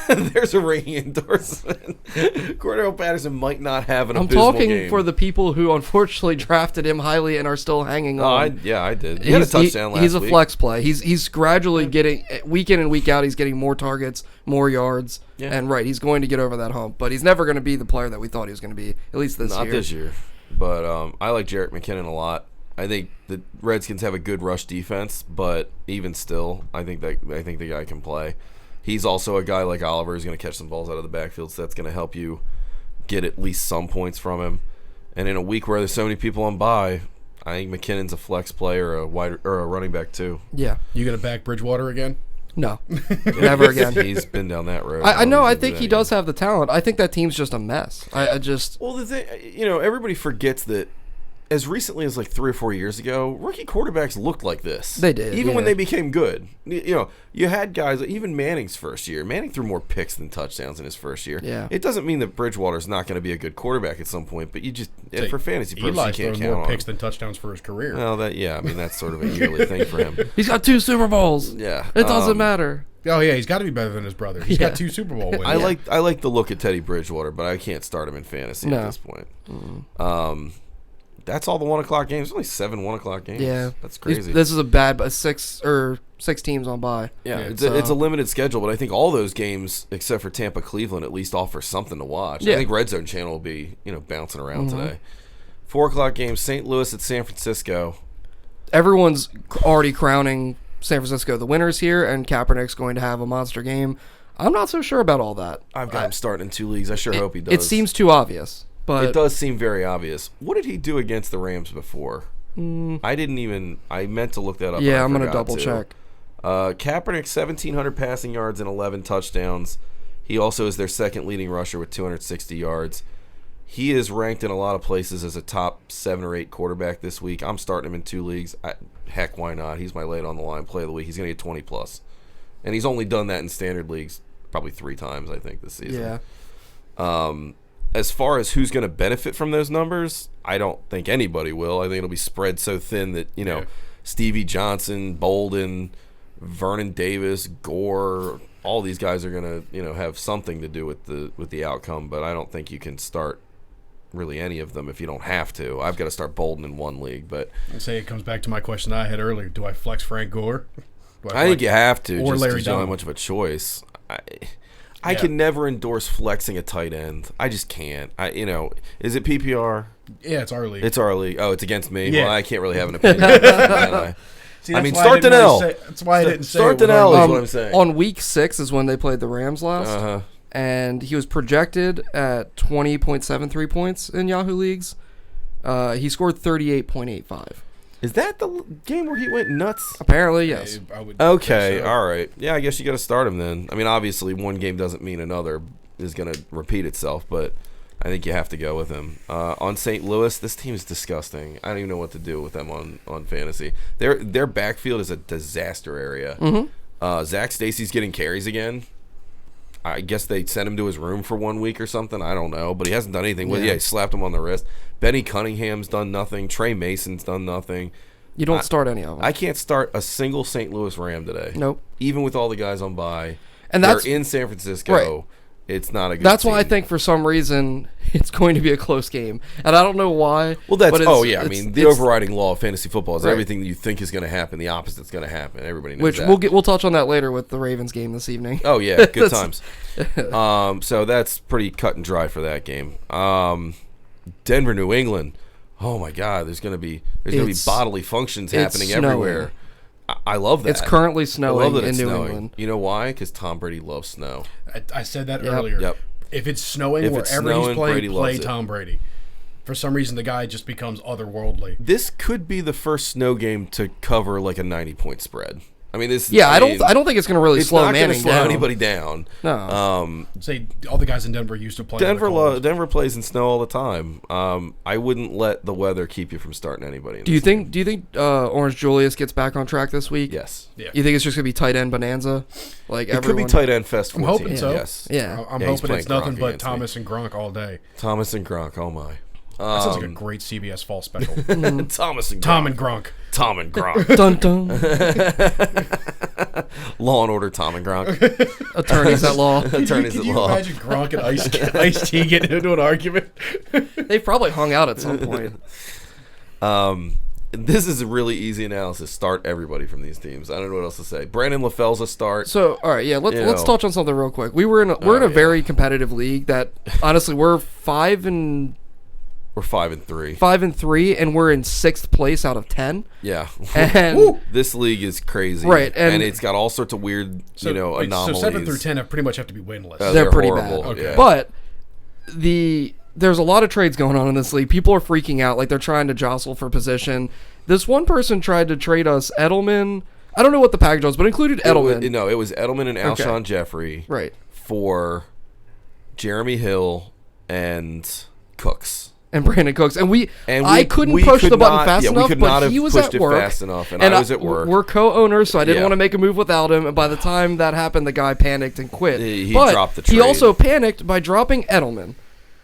There's a ringing endorsement. Cordero Patterson might not have an abysmal I'm talking game. for the people who unfortunately drafted him highly and are still hanging on. I did. He had a touchdown last week. He's a flex play. He's gradually getting, week in and week out, he's getting more targets, more yards, and he's going to get over that hump. But he's never going to be the player that we thought he was going to be, at least this year. Not this year. But I like Jerick McKinnon a lot. I think the Redskins have a good rush defense, but even still, I think the guy can play. He's also a guy like Oliver who's going to catch some balls out of the backfield, so that's going to help you get at least some points from him. And in a week where there's so many people on bye, I think McKinnon's a flex play or a running back too. Yeah. You going to back Bridgewater again? No, never again. He's been down that road. I know. I think he does have the talent. I think that team's just a mess. Well, the thing, everybody forgets that as recently as like 3 or 4 years ago, rookie quarterbacks looked like this. They did, even when they became good. You had guys. Even Manning's first year. Manning threw more picks than touchdowns in his first year. Yeah. It doesn't mean that Bridgewater's not going to be a good quarterback at some point, but you just for fantasy purposes, Eli you can't throws count more on picks him. than touchdowns for his career. Well, that's sort of a yearly thing for him. He's got 2 Super Bowls. Yeah, It doesn't matter. Oh yeah, he's got to be better than his brother. He's got 2 Super Bowl wins. I like the look at Teddy Bridgewater, but I can't start him in fantasy at this point. That's all the 1 o'clock games. There's only 7 1 o'clock games. Yeah, that's crazy. This is a bad, but 6 teams on bye. Yeah, it's a limited schedule, but I think all those games, except for Tampa, Cleveland, at least offer something to watch. Yeah. I think Red Zone Channel will be bouncing around today. 4 o'clock game, St. Louis at San Francisco. Everyone's already crowning San Francisco the winners here, and Kaepernick's going to have a monster game. I'm not so sure about all that. I've got him starting in 2 leagues. I sure hope he does. It seems too obvious. But it does seem very obvious. What did he do against the Rams before? I meant to look that up. Yeah, I'm going to double check. Kaepernick, 1,700 passing yards and 11 touchdowns. He also is their second leading rusher with 260 yards. He is ranked in a lot of places as a top 7 or 8 quarterback this week. I'm starting him in 2 leagues. Heck, why not? He's my late on the line play of the week. He's going to get 20 plus. And he's only done that in standard leagues probably 3 times, I think, this season. Yeah. As far as who's going to benefit from those numbers, I don't think anybody will. I think it'll be spread so thin that, Stevie Johnson, Bolden, Vernon Davis, Gore, all these guys are going to, have something to do with the outcome, but I don't think you can start really any of them if you don't have to. I've got to start Bolden in 1 league, but I say it comes back to my question I had earlier. Do I flex Frank Gore? I think you have to, or just Larry because you don't have Donald. much of a choice. I can never endorse flexing a tight end. I just can't. Is it PPR? Yeah, it's our league. It's our league. Oh, it's against me? Yeah. Well, I can't really have an opinion. See, I mean, why start didn't Donnell. That's why I didn't say Start it. Donnell is what I'm saying. On week 6 is when they played the Rams last. Uh-huh. And he was projected at 20.73 points in Yahoo leagues. He scored 38.85. Is that the game where he went nuts? Apparently, yes. I would Okay, think so. all right. Yeah, I guess you got to start him then. I mean, obviously, one game doesn't mean another is going to repeat itself, but I think you have to go with him. On St. Louis, this team is disgusting. I don't even know what to do with them on fantasy. Their backfield is a disaster area. Mm-hmm. Zach Stacy's getting carries again. I guess they sent him to his room for 1 week or something. I don't know, but he hasn't done anything. Well, yeah, he slapped him on the wrist. Benny Cunningham's done nothing. Trey Mason's done nothing. You don't start any of them. I can't start a single St. Louis Ram today. Nope. Even with all the guys on bye. And they're that's in San Francisco. Right. It's not a good That's team. why I think for some reason it's going to be a close game, and I don't know why. Well, that's but I mean, the overriding law of fantasy football is Right. everything you think is going to happen, the opposite's going to happen. Everybody knows which that. we'll touch on that later with the Ravens game this evening. Oh yeah, good times. So that's pretty cut and dry for that game. Denver, New England. Oh my God, there's gonna be bodily functions happening snowing. everywhere. I love that. It's currently I snowing love that in it's New snowing. England. You know why? Because Tom Brady loves snow. I said that Yep. earlier. Yep. If it's snowing If it's wherever snowing, he's playing, Brady play loves it. Tom Brady. For some reason, the guy just becomes otherworldly. This could be the first snow game to cover like a 90-point spread. I mean, this. Yeah, I mean, don't think it's going to really It's slow not going to Manning slow down. anybody down. No. Say all the guys in Denver used to play. in the cold. Denver plays in snow all the time. I wouldn't let the weather keep you from starting anybody. Do you think Orange Julius gets back on track this week? Yes. Yeah. You think it's just going to be tight end bonanza? Like It everyone? could be tight end fest 14. I'm hoping so. Yes. Yeah. I'm Yeah, he's hoping it's playing nothing Gronk but against me. Thomas and Gronk all day. Thomas and Gronk. Oh my. That sounds like a great CBS fall special. Thomas and Gronk. Tom and Gronk. Tom and Gronk. Dun dun. Law and Order. Tom and Gronk. Attorneys at law. Attorneys Can at you law. imagine Gronk and Ice-T getting into an argument? They've probably hung out at some point. This is a really easy analysis. Start everybody from these teams. I don't know what else to say. Brandon LaFell's a start. So, all right, yeah, let's touch on something real quick. We're in a very competitive league that honestly we're 5-3, We're 5-3. 5-3, and we're in 6th place out of 10. Yeah. And This league is crazy. Right, and it's got all sorts of weird, anomalies. So 7 through 10 pretty much have to be winless. they're pretty horrible. bad. Okay. Yeah. But there's a lot of trades going on in this league. People are freaking out, like they're trying to jostle for position. This one person tried to trade us Edelman. I don't know what the package was, but included Edelman. It was Edelman and Alshon Jeffrey Right. for Jeremy Hill and Cooks. and Brandon Cooks, I couldn't push the button fast enough, but he was at work, fast enough, and I was at work. We're co-owners, so I didn't want to make a move without him. And by the time that happened, the guy panicked and quit. He dropped the trade. He also panicked by dropping Edelman,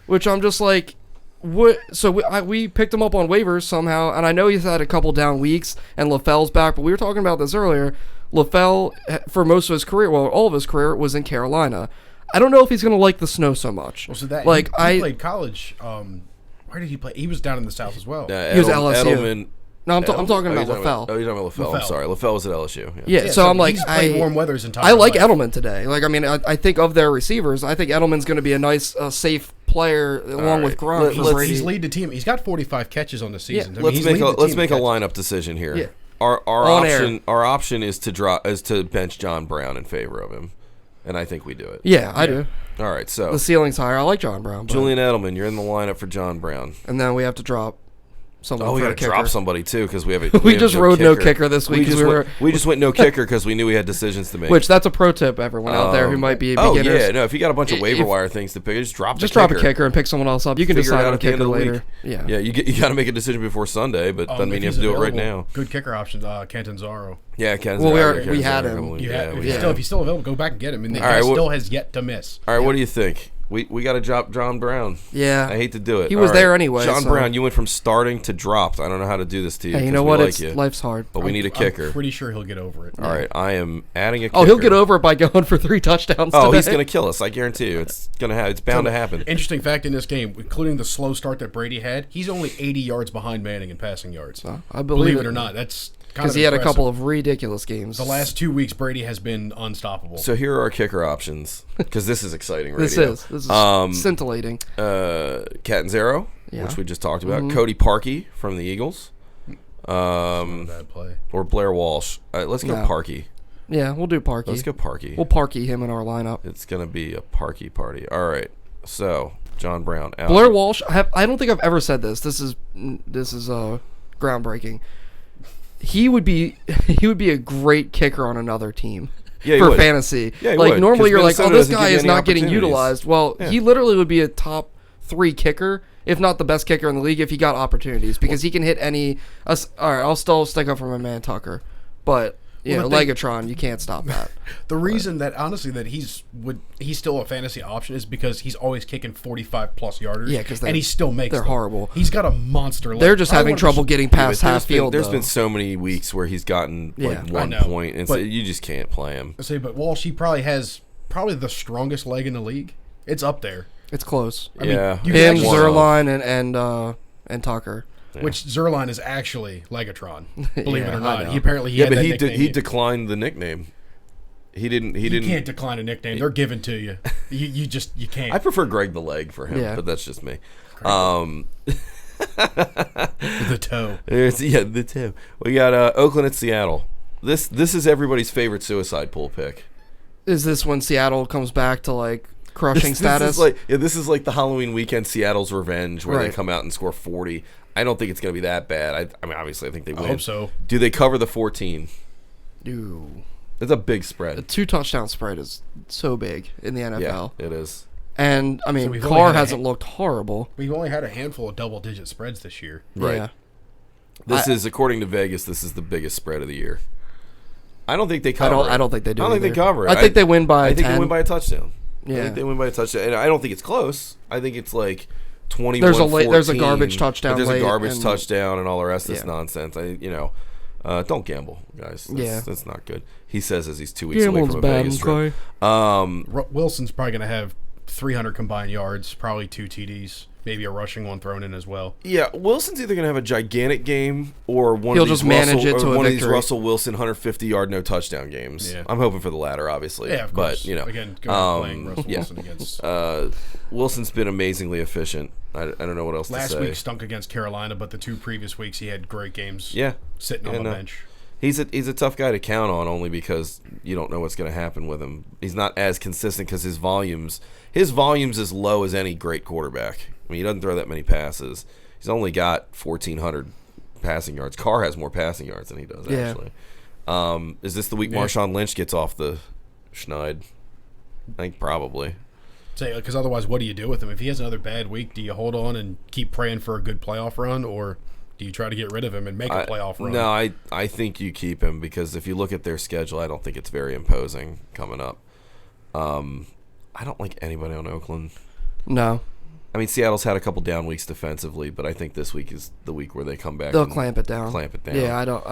which I'm just like, what? So we picked him up on waivers somehow, and I know he's had a couple down weeks, and LaFell's back, but we were talking about this earlier. LaFell, for most of his career, well, all of his career, was in Carolina. I don't know if he's going to like the snow so much. Well, so that he played college. Where did he play? He was down in the South as well. He was at LSU. Edelman. No, I'm talking about LaFell. Oh, you're talking about LaFell. I'm sorry. LaFell was at LSU. Yeah, so I'm like, he's played warm weather his entire I like life. Edelman today. Like, I mean, I think of their receivers, I think Edelman's going to be a nice, safe player along with Gronk. He's lead the team. He's got 45 catches on the season. Yeah. Let's make a lineup decision here. Yeah. Our option is to bench John Brown in favor of him, and I think we do it. Yeah, I do. All right, so the ceiling's higher. I like John Brown. Julian Edelman, you're in the lineup for John Brown, and then we have to drop someone. We got to drop somebody too because we have a. We just rode no kicker this week. We just went no kicker because we knew we had decisions to make. Which that's a pro tip, everyone out there who might be beginners. Oh yeah, no. If you got a bunch of waiver wire things to pick, just drop a kicker and pick someone else up. You can decide on a kicker later. Yeah, yeah. You got to make a decision before Sunday, but doesn't mean you have to do it right now. Good kicker options, Catanzaro. Yeah, Catanzaro. Well, we had him. If he's still available, go back and get him. And the guy still has yet to miss. All right, what do you think? We got to drop John Brown. Yeah. I hate to do it. He was there anyway. John Brown, you went from starting to dropped. I don't know how to do this to you. Hey, you know what? Life's hard. But we need a kicker. I'm pretty sure he'll get over it. All right, I am adding a kicker. Oh, he'll get over it by going for 3 touchdowns today. He's going to kill us. I guarantee you. It's bound to happen. Interesting fact in this game, including the slow start that Brady had, he's only 80 yards behind Manning in passing yards. I believe it or not, that's because he had a couple of ridiculous games. The last 2 weeks, Brady has been unstoppable. So here are our kicker options because this is exciting radio. This is scintillating. Catanzaro, which we just talked about. Cody Parkey from the Eagles. Bad play. Or Blair Walsh. Let's go Parkey. Yeah, we'll do Parkey. Let's go Parkey. We'll Parkey him in our lineup. It's going to be a Parkey party. All right. So, John Brown out. Blair Walsh, I don't think I've ever said this. This is groundbreaking. He would be a great kicker on another team for fantasy. Yeah, like normally you're like, this guy is not getting utilized. Well, he literally would be a top 3 kicker, if not the best kicker in the league, if he got opportunities because he can hit any. All right, I'll still stick up for my man Tucker, but Legatron, you can't stop that. The reason that honestly that he's still a fantasy option is because he's always kicking 45+ yarders. Yeah, and he still makes they're them. Horrible. He's got a monster leg. They're just having trouble getting past half field. There's been so many weeks where he's gotten 1 point, and so you just can't play him. But Walsh, he probably has the strongest leg in the league. It's up there. It's close. I mean, him, Zerline, and Tucker. Yeah. Which Zerline is actually Legatron, believe it or not. He declined the nickname. He didn't. You can't decline a nickname. They're given to you. You can't. I prefer Greg the Leg for him, but that's just me. The toe. The toe. We got Oakland at Seattle. This is everybody's favorite suicide pool pick. Is this when Seattle comes back to crushing status? This is like the Halloween weekend Seattle's revenge where they come out and score 40. I don't think it's going to be that bad. I mean, obviously, I think they win. I hope so. Do they cover the 14? No. It's a big spread. A 2-touchdown spread is so big in the NFL. Yeah, it is. And, I mean, Carr hasn't looked horrible. We've only had a handful of double-digit spreads this year. Right. Yeah. This is, according to Vegas, this is the biggest spread of the year. I don't think they cover it. I don't think they do. I don't think they cover it. I think they win by 10. I think they win by a touchdown. Yeah. I think they win by a touchdown. And I don't think it's close. I think it's like 21-14. There's a garbage touchdown. There's a garbage touchdown and all the rest of this nonsense. Don't gamble, guys. That's not good. He says as he's 2 weeks away from a Vegas trip. Wilson's probably going to have 300 combined yards, probably 2 TDs, maybe a rushing one thrown in as well. Yeah, Wilson's either going to have a gigantic game or one He'll of these just manage it to a one of victory. these Russell Wilson 150-yard no touchdown games. Yeah. I'm hoping for the latter, obviously. Yeah, of course. But again, playing Russell Wilson against. Wilson's been amazingly efficient. I don't know what else to say. Last week stunk against Carolina, but the 2 previous weeks he had great games. Yeah, sitting on the bench. He's a tough guy to count on only because you don't know what's going to happen with him. He's not as consistent because his volume's as low as any great quarterback. I mean, he doesn't throw that many passes. He's only got 1,400 passing yards. Carr has more passing yards than he does, actually. Is this the week Marshawn Lynch gets off the schneid? I think probably. Because otherwise, what do you do with him? If he has another bad week, do you hold on and keep praying for a good playoff run, or do you try to get rid of him and make a playoff run? No, I think you keep him, because if you look at their schedule, I don't think it's very imposing coming up. I don't like anybody on Oakland. No. I mean, Seattle's had a couple down weeks defensively, but I think this week is the week where they come back. They'll clamp it down. Yeah, I don't.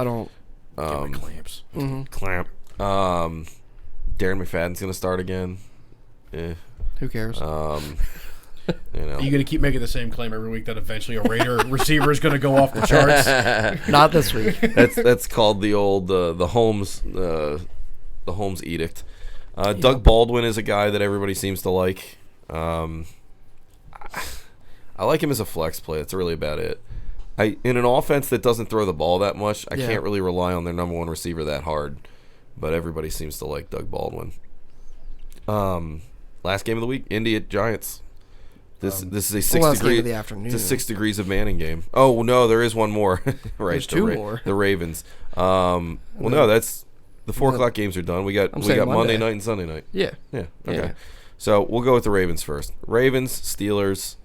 Clamps. Mm-hmm. Clamp. Darren McFadden's going to start again. Who cares? You know. Are you going to keep making the same claim every week that eventually a Raider receiver is going to go off the charts? Not this week. That's called the old the Holmes edict. Doug Baldwin is a guy that everybody seems to like. I like him as a flex play. That's really about it. In an offense that doesn't throw the ball that much, I can't really rely on their number one receiver that hard. But everybody seems to like Doug Baldwin. Last game of the week, Indy at Giants. This is a 6 game of the afternoon. It's a 6 degrees of Manning game. Oh no, there is one more. Right, there's two more. The Ravens. No, that's the 4 o'clock games are done. We got Monday night and Sunday night. Yeah. Okay. Yeah. So we'll go with the Ravens first. Ravens, Steelers.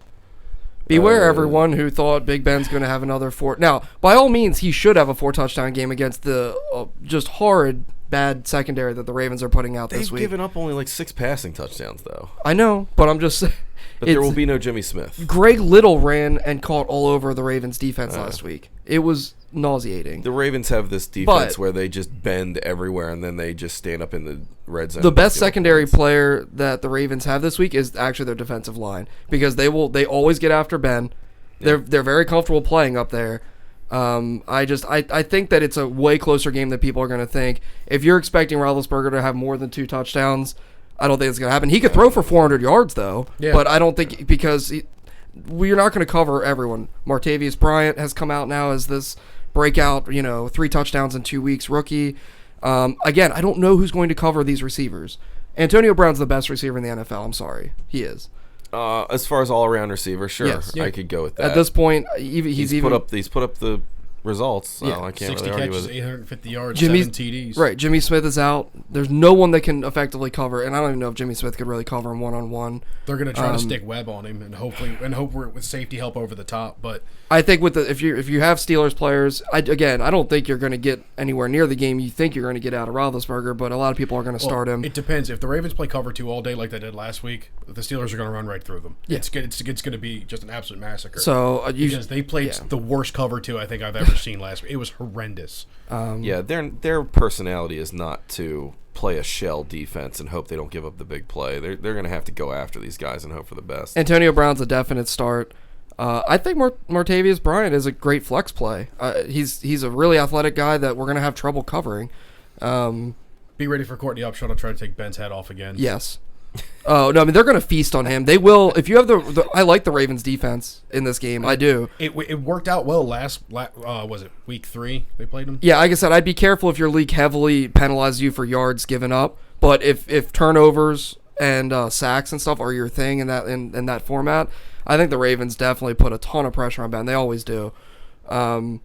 Beware everyone who thought Big Ben's going to have another 4. Now, by all means, he should have a 4-touchdown game against the just horrid, bad secondary that the Ravens are putting out this week. They've given up only like 6 passing touchdowns, though. I know, but I'm just saying. But there will be no Jimmy Smith. Greg Little ran and caught all over the Ravens defense last week. It was nauseating. The Ravens have this defense where they just bend everywhere and then they just stand up in the red zone. The best secondary player that the Ravens have this week is actually their defensive line, because they always get after Ben. They're very comfortable playing up there. I think that it's a way closer game than people are going to think. If you're expecting Roethlisberger to have more than 2 touchdowns, I don't think it's going to happen. He could throw for 400 yards, though, but I don't think, because we're not going to cover everyone. Martavius Bryant has come out now as this breakout, 3 touchdowns in 2 weeks rookie. Again, I don't know who's going to cover these receivers. Antonio Brown's the best receiver in the NFL. I'm sorry. He is. As far as all-around receiver, sure, yes. I could go with that. At this point, he's put up the results. So I can't 60 really argue catches, with it. 850 yards, 7 TDs. Right, Jimmy Smith is out. There's no one that can effectively cover, and I don't even know if Jimmy Smith could really cover him one-on-one. They're going to try to stick Webb on him and hope with safety help over the top. But I think if you have Steelers players, I don't think you're going to get anywhere near the game you think you're going to get out of Roethlisberger, but a lot of people are going to start him. It depends. If the Ravens play cover 2 all day like they did last week, the Steelers are going to run right through them. Yeah. It's going to be just an absolute massacre. So because they played the worst cover 2 I think I've ever seen last week. It was horrendous. Their personality is not to play a shell defense and hope they don't give up the big play. They're going to have to go after these guys and hope for the best. Antonio Brown's a definite start. I think Martavius Bryant is a great flex play. He's a really athletic guy that we're going to have trouble covering. Be ready for Courtney Upshaw to try to take Ben's head off again. Yes. Oh no! I mean, they're going to feast on him. They will. If you have I like the Ravens' defense in this game. I do. It worked out well last. Was it week 3 they played them? Yeah, like I said, I'd be careful if your league heavily penalizes you for yards given up. But if turnovers and sacks and stuff are your thing in that format, I think the Ravens definitely put a ton of pressure on Ben. They always do. And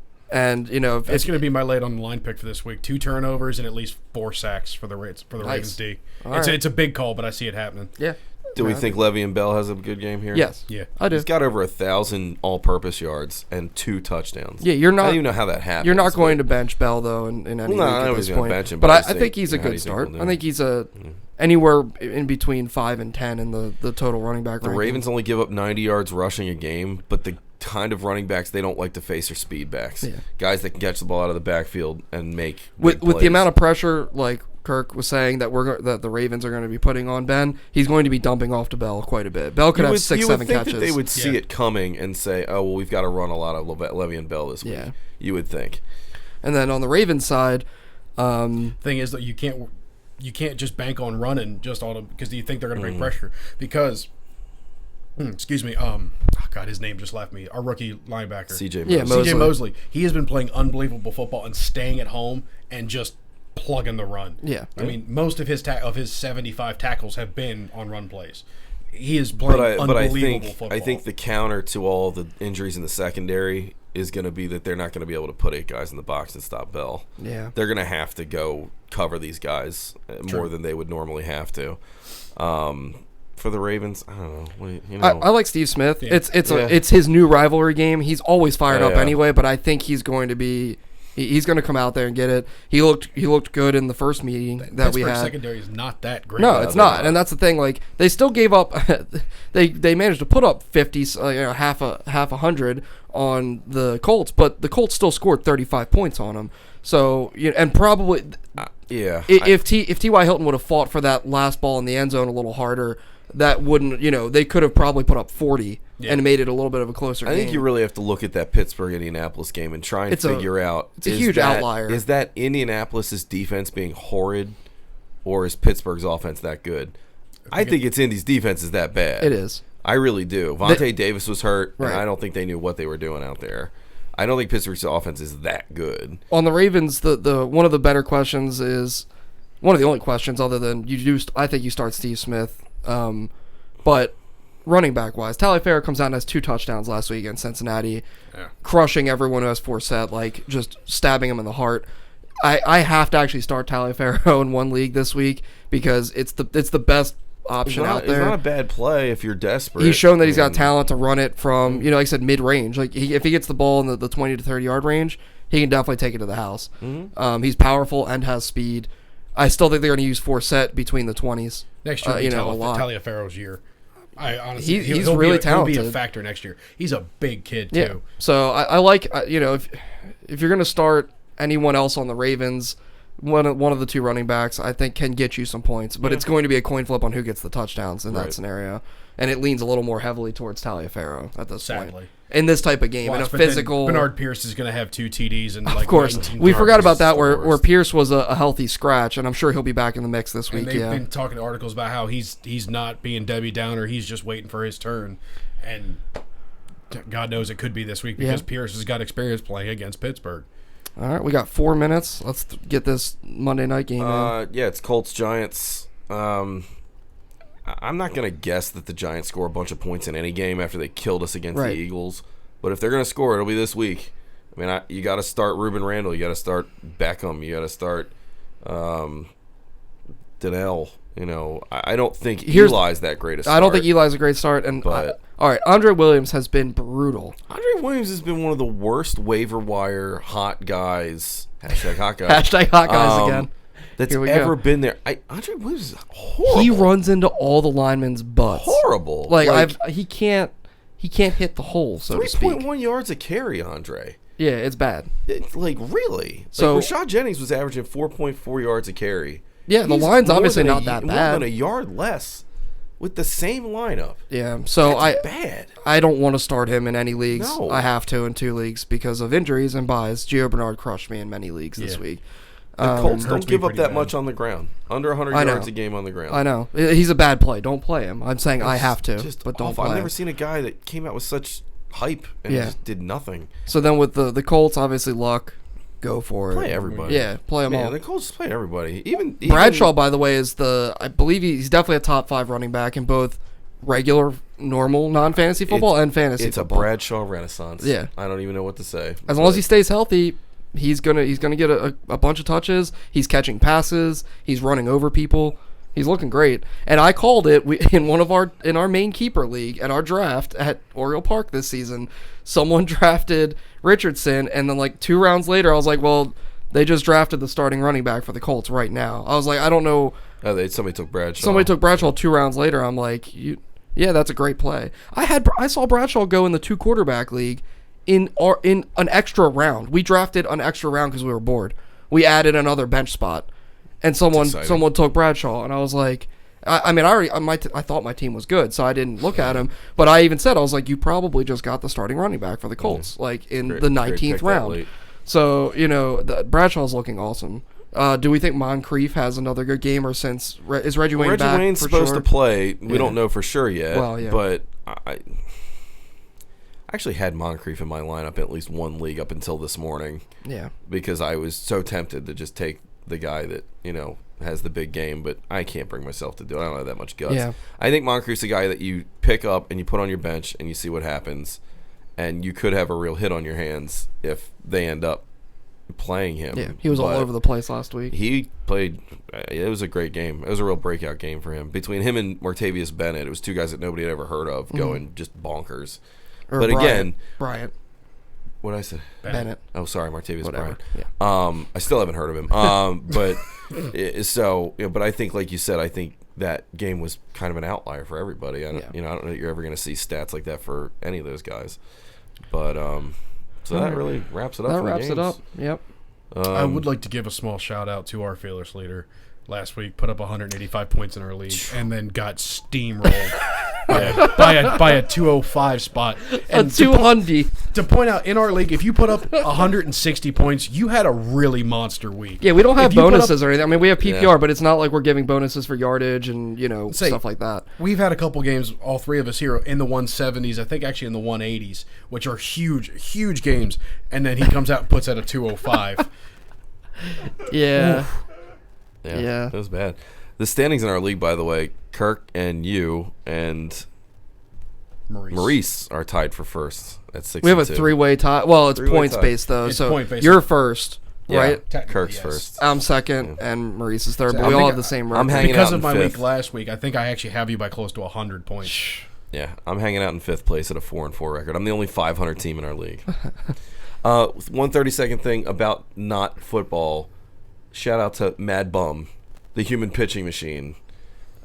it's going to be my late on the line pick for this week. 2 turnovers and at least 4 sacks for the Ravens D. It's a big call, but I see it happening. Yeah. Do we think Le'Veon Bell has a good game here? Yes. Yeah. I do. He's got over 1,000 all-purpose yards and 2 touchdowns. Yeah, you're not. I don't even know how that happened. You're not going to bench Bell though in any week at this point. Bench him, but I think he's a good start. I think he's anywhere in between 5 and 10 in the total running back. The Ravens only give up 90 yards rushing a game, but the kind of running backs they don't like to face are speed backs. Yeah. Guys that can catch the ball out of the backfield and make with the amount of pressure, like Kirk was saying, that the Ravens are going to be putting on Ben, he's going to be dumping off to Bell quite a bit. Bell could have 6-7 catches. That they would see it coming and say, "Oh, well, we've got to run a lot of Le'Veon Bell this week." Yeah. You would think. And then on the Ravens side, thing is that you can't just bank on running just all because you think they're going to bring pressure because. Excuse me. God, his name just left me. Our rookie linebacker, C.J. Mosley. C.J. Mosley. He has been playing unbelievable football and staying at home and just plugging the run. Yeah. I mean, most of his 75 tackles have been on run plays. He is playing unbelievable football. I think the counter to all the injuries in the secondary is going to be that they're not going to be able to put 8 guys in the box and stop Bell. Yeah. They're going to have to go cover these guys more than they would normally have to. for the Ravens. I don't know. I like Steve Smith. Yeah. It's his new rivalry game. He's always fired up anyway, but I think he's going to be. He's going to come out there and get it. He looked good in the first meeting that we had. Secondary is not that great. No, it's not, and that's the thing. Like they still gave up. they managed to put up 50, half a 100 on the Colts, but the Colts still scored 35 points on them. So and probably if T.Y. Hilton would have fought for that last ball in the end zone a little harder, that wouldn't they could have probably put up 40 and made it a little bit of a closer game. I think you really have to look at that Pittsburgh-Indianapolis game and try and figure out. It's a huge outlier. Is that Indianapolis' defense being horrid, or is Pittsburgh's offense that good? I think it's Indy's defense is that bad. It is. I really do. Vontae Davis was hurt, and I don't think they knew what they were doing out there. I don't think Pittsburgh's offense is that good. On the Ravens, the one of the better questions is one of the only questions other than I think you start Steve Smith, but running back wise, Taliaferro comes out and has 2 touchdowns last week against Cincinnati, crushing everyone who has Forsett, like just stabbing him in the heart. I have to actually start Taliaferro in one league this week because it's the best option out there. It's not a bad play if you're desperate. He's shown that he's got talent to run it from, like I said, mid-range. Like if he gets the ball in the 20 to 30-yard range, he can definitely take it to the house. Mm-hmm. He's powerful and has speed. I still think they're going to use Forsett between the 20s. Next year, a lot. Taliaferro's year. I honestly, he's really talented. He'll be a factor next year. He's a big kid too. So I like if you're going to start anyone else on the Ravens, one of the 2 running backs I think can get you some points, but it's going to be a coin flip on who gets the touchdowns in that scenario, and it leans a little more heavily towards Taliaferro at this point. In this type of game, in a physical, Bernard Pierce is going to have 2 TDs and of course we forgot about that where Pierce was a healthy scratch, and I'm sure he'll be back in the mix this week. And they've been talking articles about how he's not being Debbie Downer, he's just waiting for his turn, and God knows it could be this week because Pierce has got experience playing against Pittsburgh. All right, we got 4 minutes. Let's get this Monday night game in. Yeah, it's Colts-Giants. I'm not going to guess that the Giants score a bunch of points in any game after they killed us against the Eagles. But if they're going to score, it'll be this week. I mean, you got to start Reuben Randall. You got to start Beckham. You got to start Donnell. I don't think Eli's that great a start. I don't think Eli's a great start. All right, Andre Williams has been brutal. Andre Williams has been one of the worst waiver wire hot guys. Hashtag hot guys. Hashtag hot guys again. That's ever been there. Andre Williams is horrible. He runs into all the linemen's butts. Horrible. He can't hit the hole, so to speak. 3.1 yards a carry, Andre. Yeah, it's bad. Really? So Rashad Jennings was averaging 4.4 yards a carry. Yeah, the line's obviously not that bad. More than a yard less with the same lineup. Yeah, so That's bad. I don't want to start him in any leagues. No. I have to in 2 leagues because of injuries and buys. Gio Bernard crushed me in many leagues this week. The Colts don't give up that much on the ground. Under 100 yards a game on the ground. I know. He's a bad play. Don't play him. I'm saying I have to, but don't play him. I've never seen a guy that came out with such hype and just did nothing. So then with the Colts, obviously Luck, go for it. Play everybody. Yeah, play them all. The Colts play everybody. Even Bradshaw, by the way, is I believe he's definitely a top 5 running back in both regular, normal, non-fantasy football and fantasy football. It's a Bradshaw renaissance. Yeah. I don't even know what to say. As long as he stays healthy, he's gonna get a bunch of touches. He's catching passes. He's running over people. He's looking great. And I called it in our main keeper league at our draft at Oriole Park this season. Someone drafted Richardson, and then 2 rounds later, I was like, well, they just drafted the starting running back for the Colts right now. I was like, I don't know. Oh, somebody took Bradshaw. Somebody took Bradshaw 2 rounds later. I'm like, yeah, that's a great play. I saw Bradshaw go in the 2 quarterback league in an extra round. We drafted an extra round because we were bored. We added another bench spot, and someone took Bradshaw, and I was like, I thought my team was good, so I didn't look at him. But I even said, I was like, you probably just got the starting running back for the Colts, in the 19th round. So Bradshaw's looking awesome. Do we think Moncrief has another good game, or is Reggie Wayne back? Reggie Wayne's supposed to play. We don't know for sure yet. Well, yeah. But I actually had Moncrief in my lineup in at least one league up until this morning. Yeah. Because I was so tempted to just take the guy that, has the big game, but I can't bring myself to do it. I don't have that much guts. Yeah. I think Moncrief's a guy that you pick up and you put on your bench and you see what happens. And you could have a real hit on your hands if they end up playing him. Yeah, he was all over the place last week. He played. It was a great game. It was a real breakout game for him. Between him and Martavius Bennett, it was two guys that nobody had ever heard of going just bonkers. Or but again, Bryant. What did I say? Bennett. Oh, sorry, Martavius Whatever. Bryant. Yeah. I still haven't heard of him. But but I think, like you said, I think that game was kind of an outlier for everybody. I don't know that you're ever going to see stats like that for any of those guys. But so that really wraps it up. That wraps it up. Yep. I would like to give a small shout out to our fearless leader. Last week, put up 185 points in our league, and then got steamrolled by a 205 spot. And a 200. To point out, in our league, if you put up 160 points, you had a really monster week. Yeah, we don't have bonuses or anything. I mean, we have PPR, but it's not like we're giving bonuses for yardage and stuff like that. We've had a couple games, all three of us here, in the 170s. I think actually in the 180s, which are huge games. And then he comes out and puts out a 205. Yeah. Oof. Yeah, it was bad. The standings in our league, by the way, Kirk and you and Maurice are tied for first at 6. We have a three-way tie. Well, it's points based though, so you're first, right? Kirk's first. I'm second, and Maurice is third. But we all have the same record. I'm hanging because out of my fifth. week last week. I think I actually have you by close to 100 points. Yeah, I'm hanging out in 5th place at a 4-4 record. I'm the only 500 team in our league. 132nd thing about not football. Shout out to Mad Bum, the human pitching machine.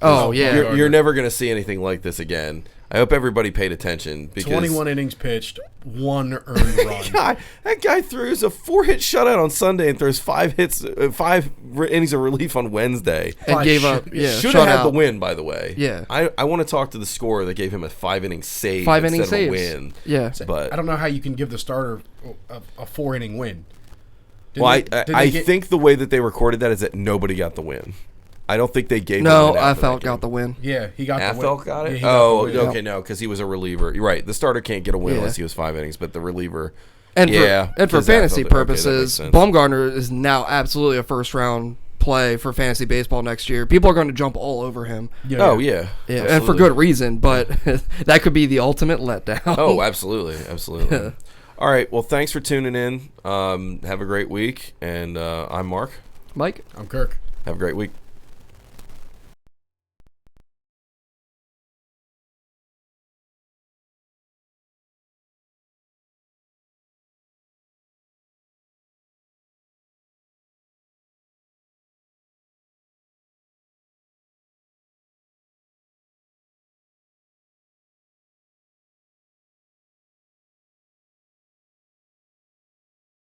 Oh, yeah. You're never going to see anything like this again. I hope everybody paid attention. Because 21 innings pitched, 1 earned run. That guy throws a 4-hit shutout on Sunday and throws 5 innings of relief on Wednesday. And gave up. Should have had the win, by the way. Yeah. I want to talk to the scorer that gave him a 5-inning save 5-inning instead of a saves. win. Yeah. But I don't know how you can give the starter a 4-inning win. I think the way that they recorded that is that nobody got the win. I don't think they gave. No, Affeldt got the win. Yeah, he got the win. Affeldt got it. Yeah, okay, no, because he was a reliever. You're right. The starter can't get a win unless he was 5 innings, but the reliever. And for fantasy purposes, Baumgartner is now absolutely a first-round play for fantasy baseball next year. People are going to jump all over him. Yeah, yeah, and for good reason. But that could be the ultimate letdown. Oh, absolutely. All right. Well, thanks for tuning in. Have a great week. And I'm Mark. Mike. I'm Kirk. Have a great week.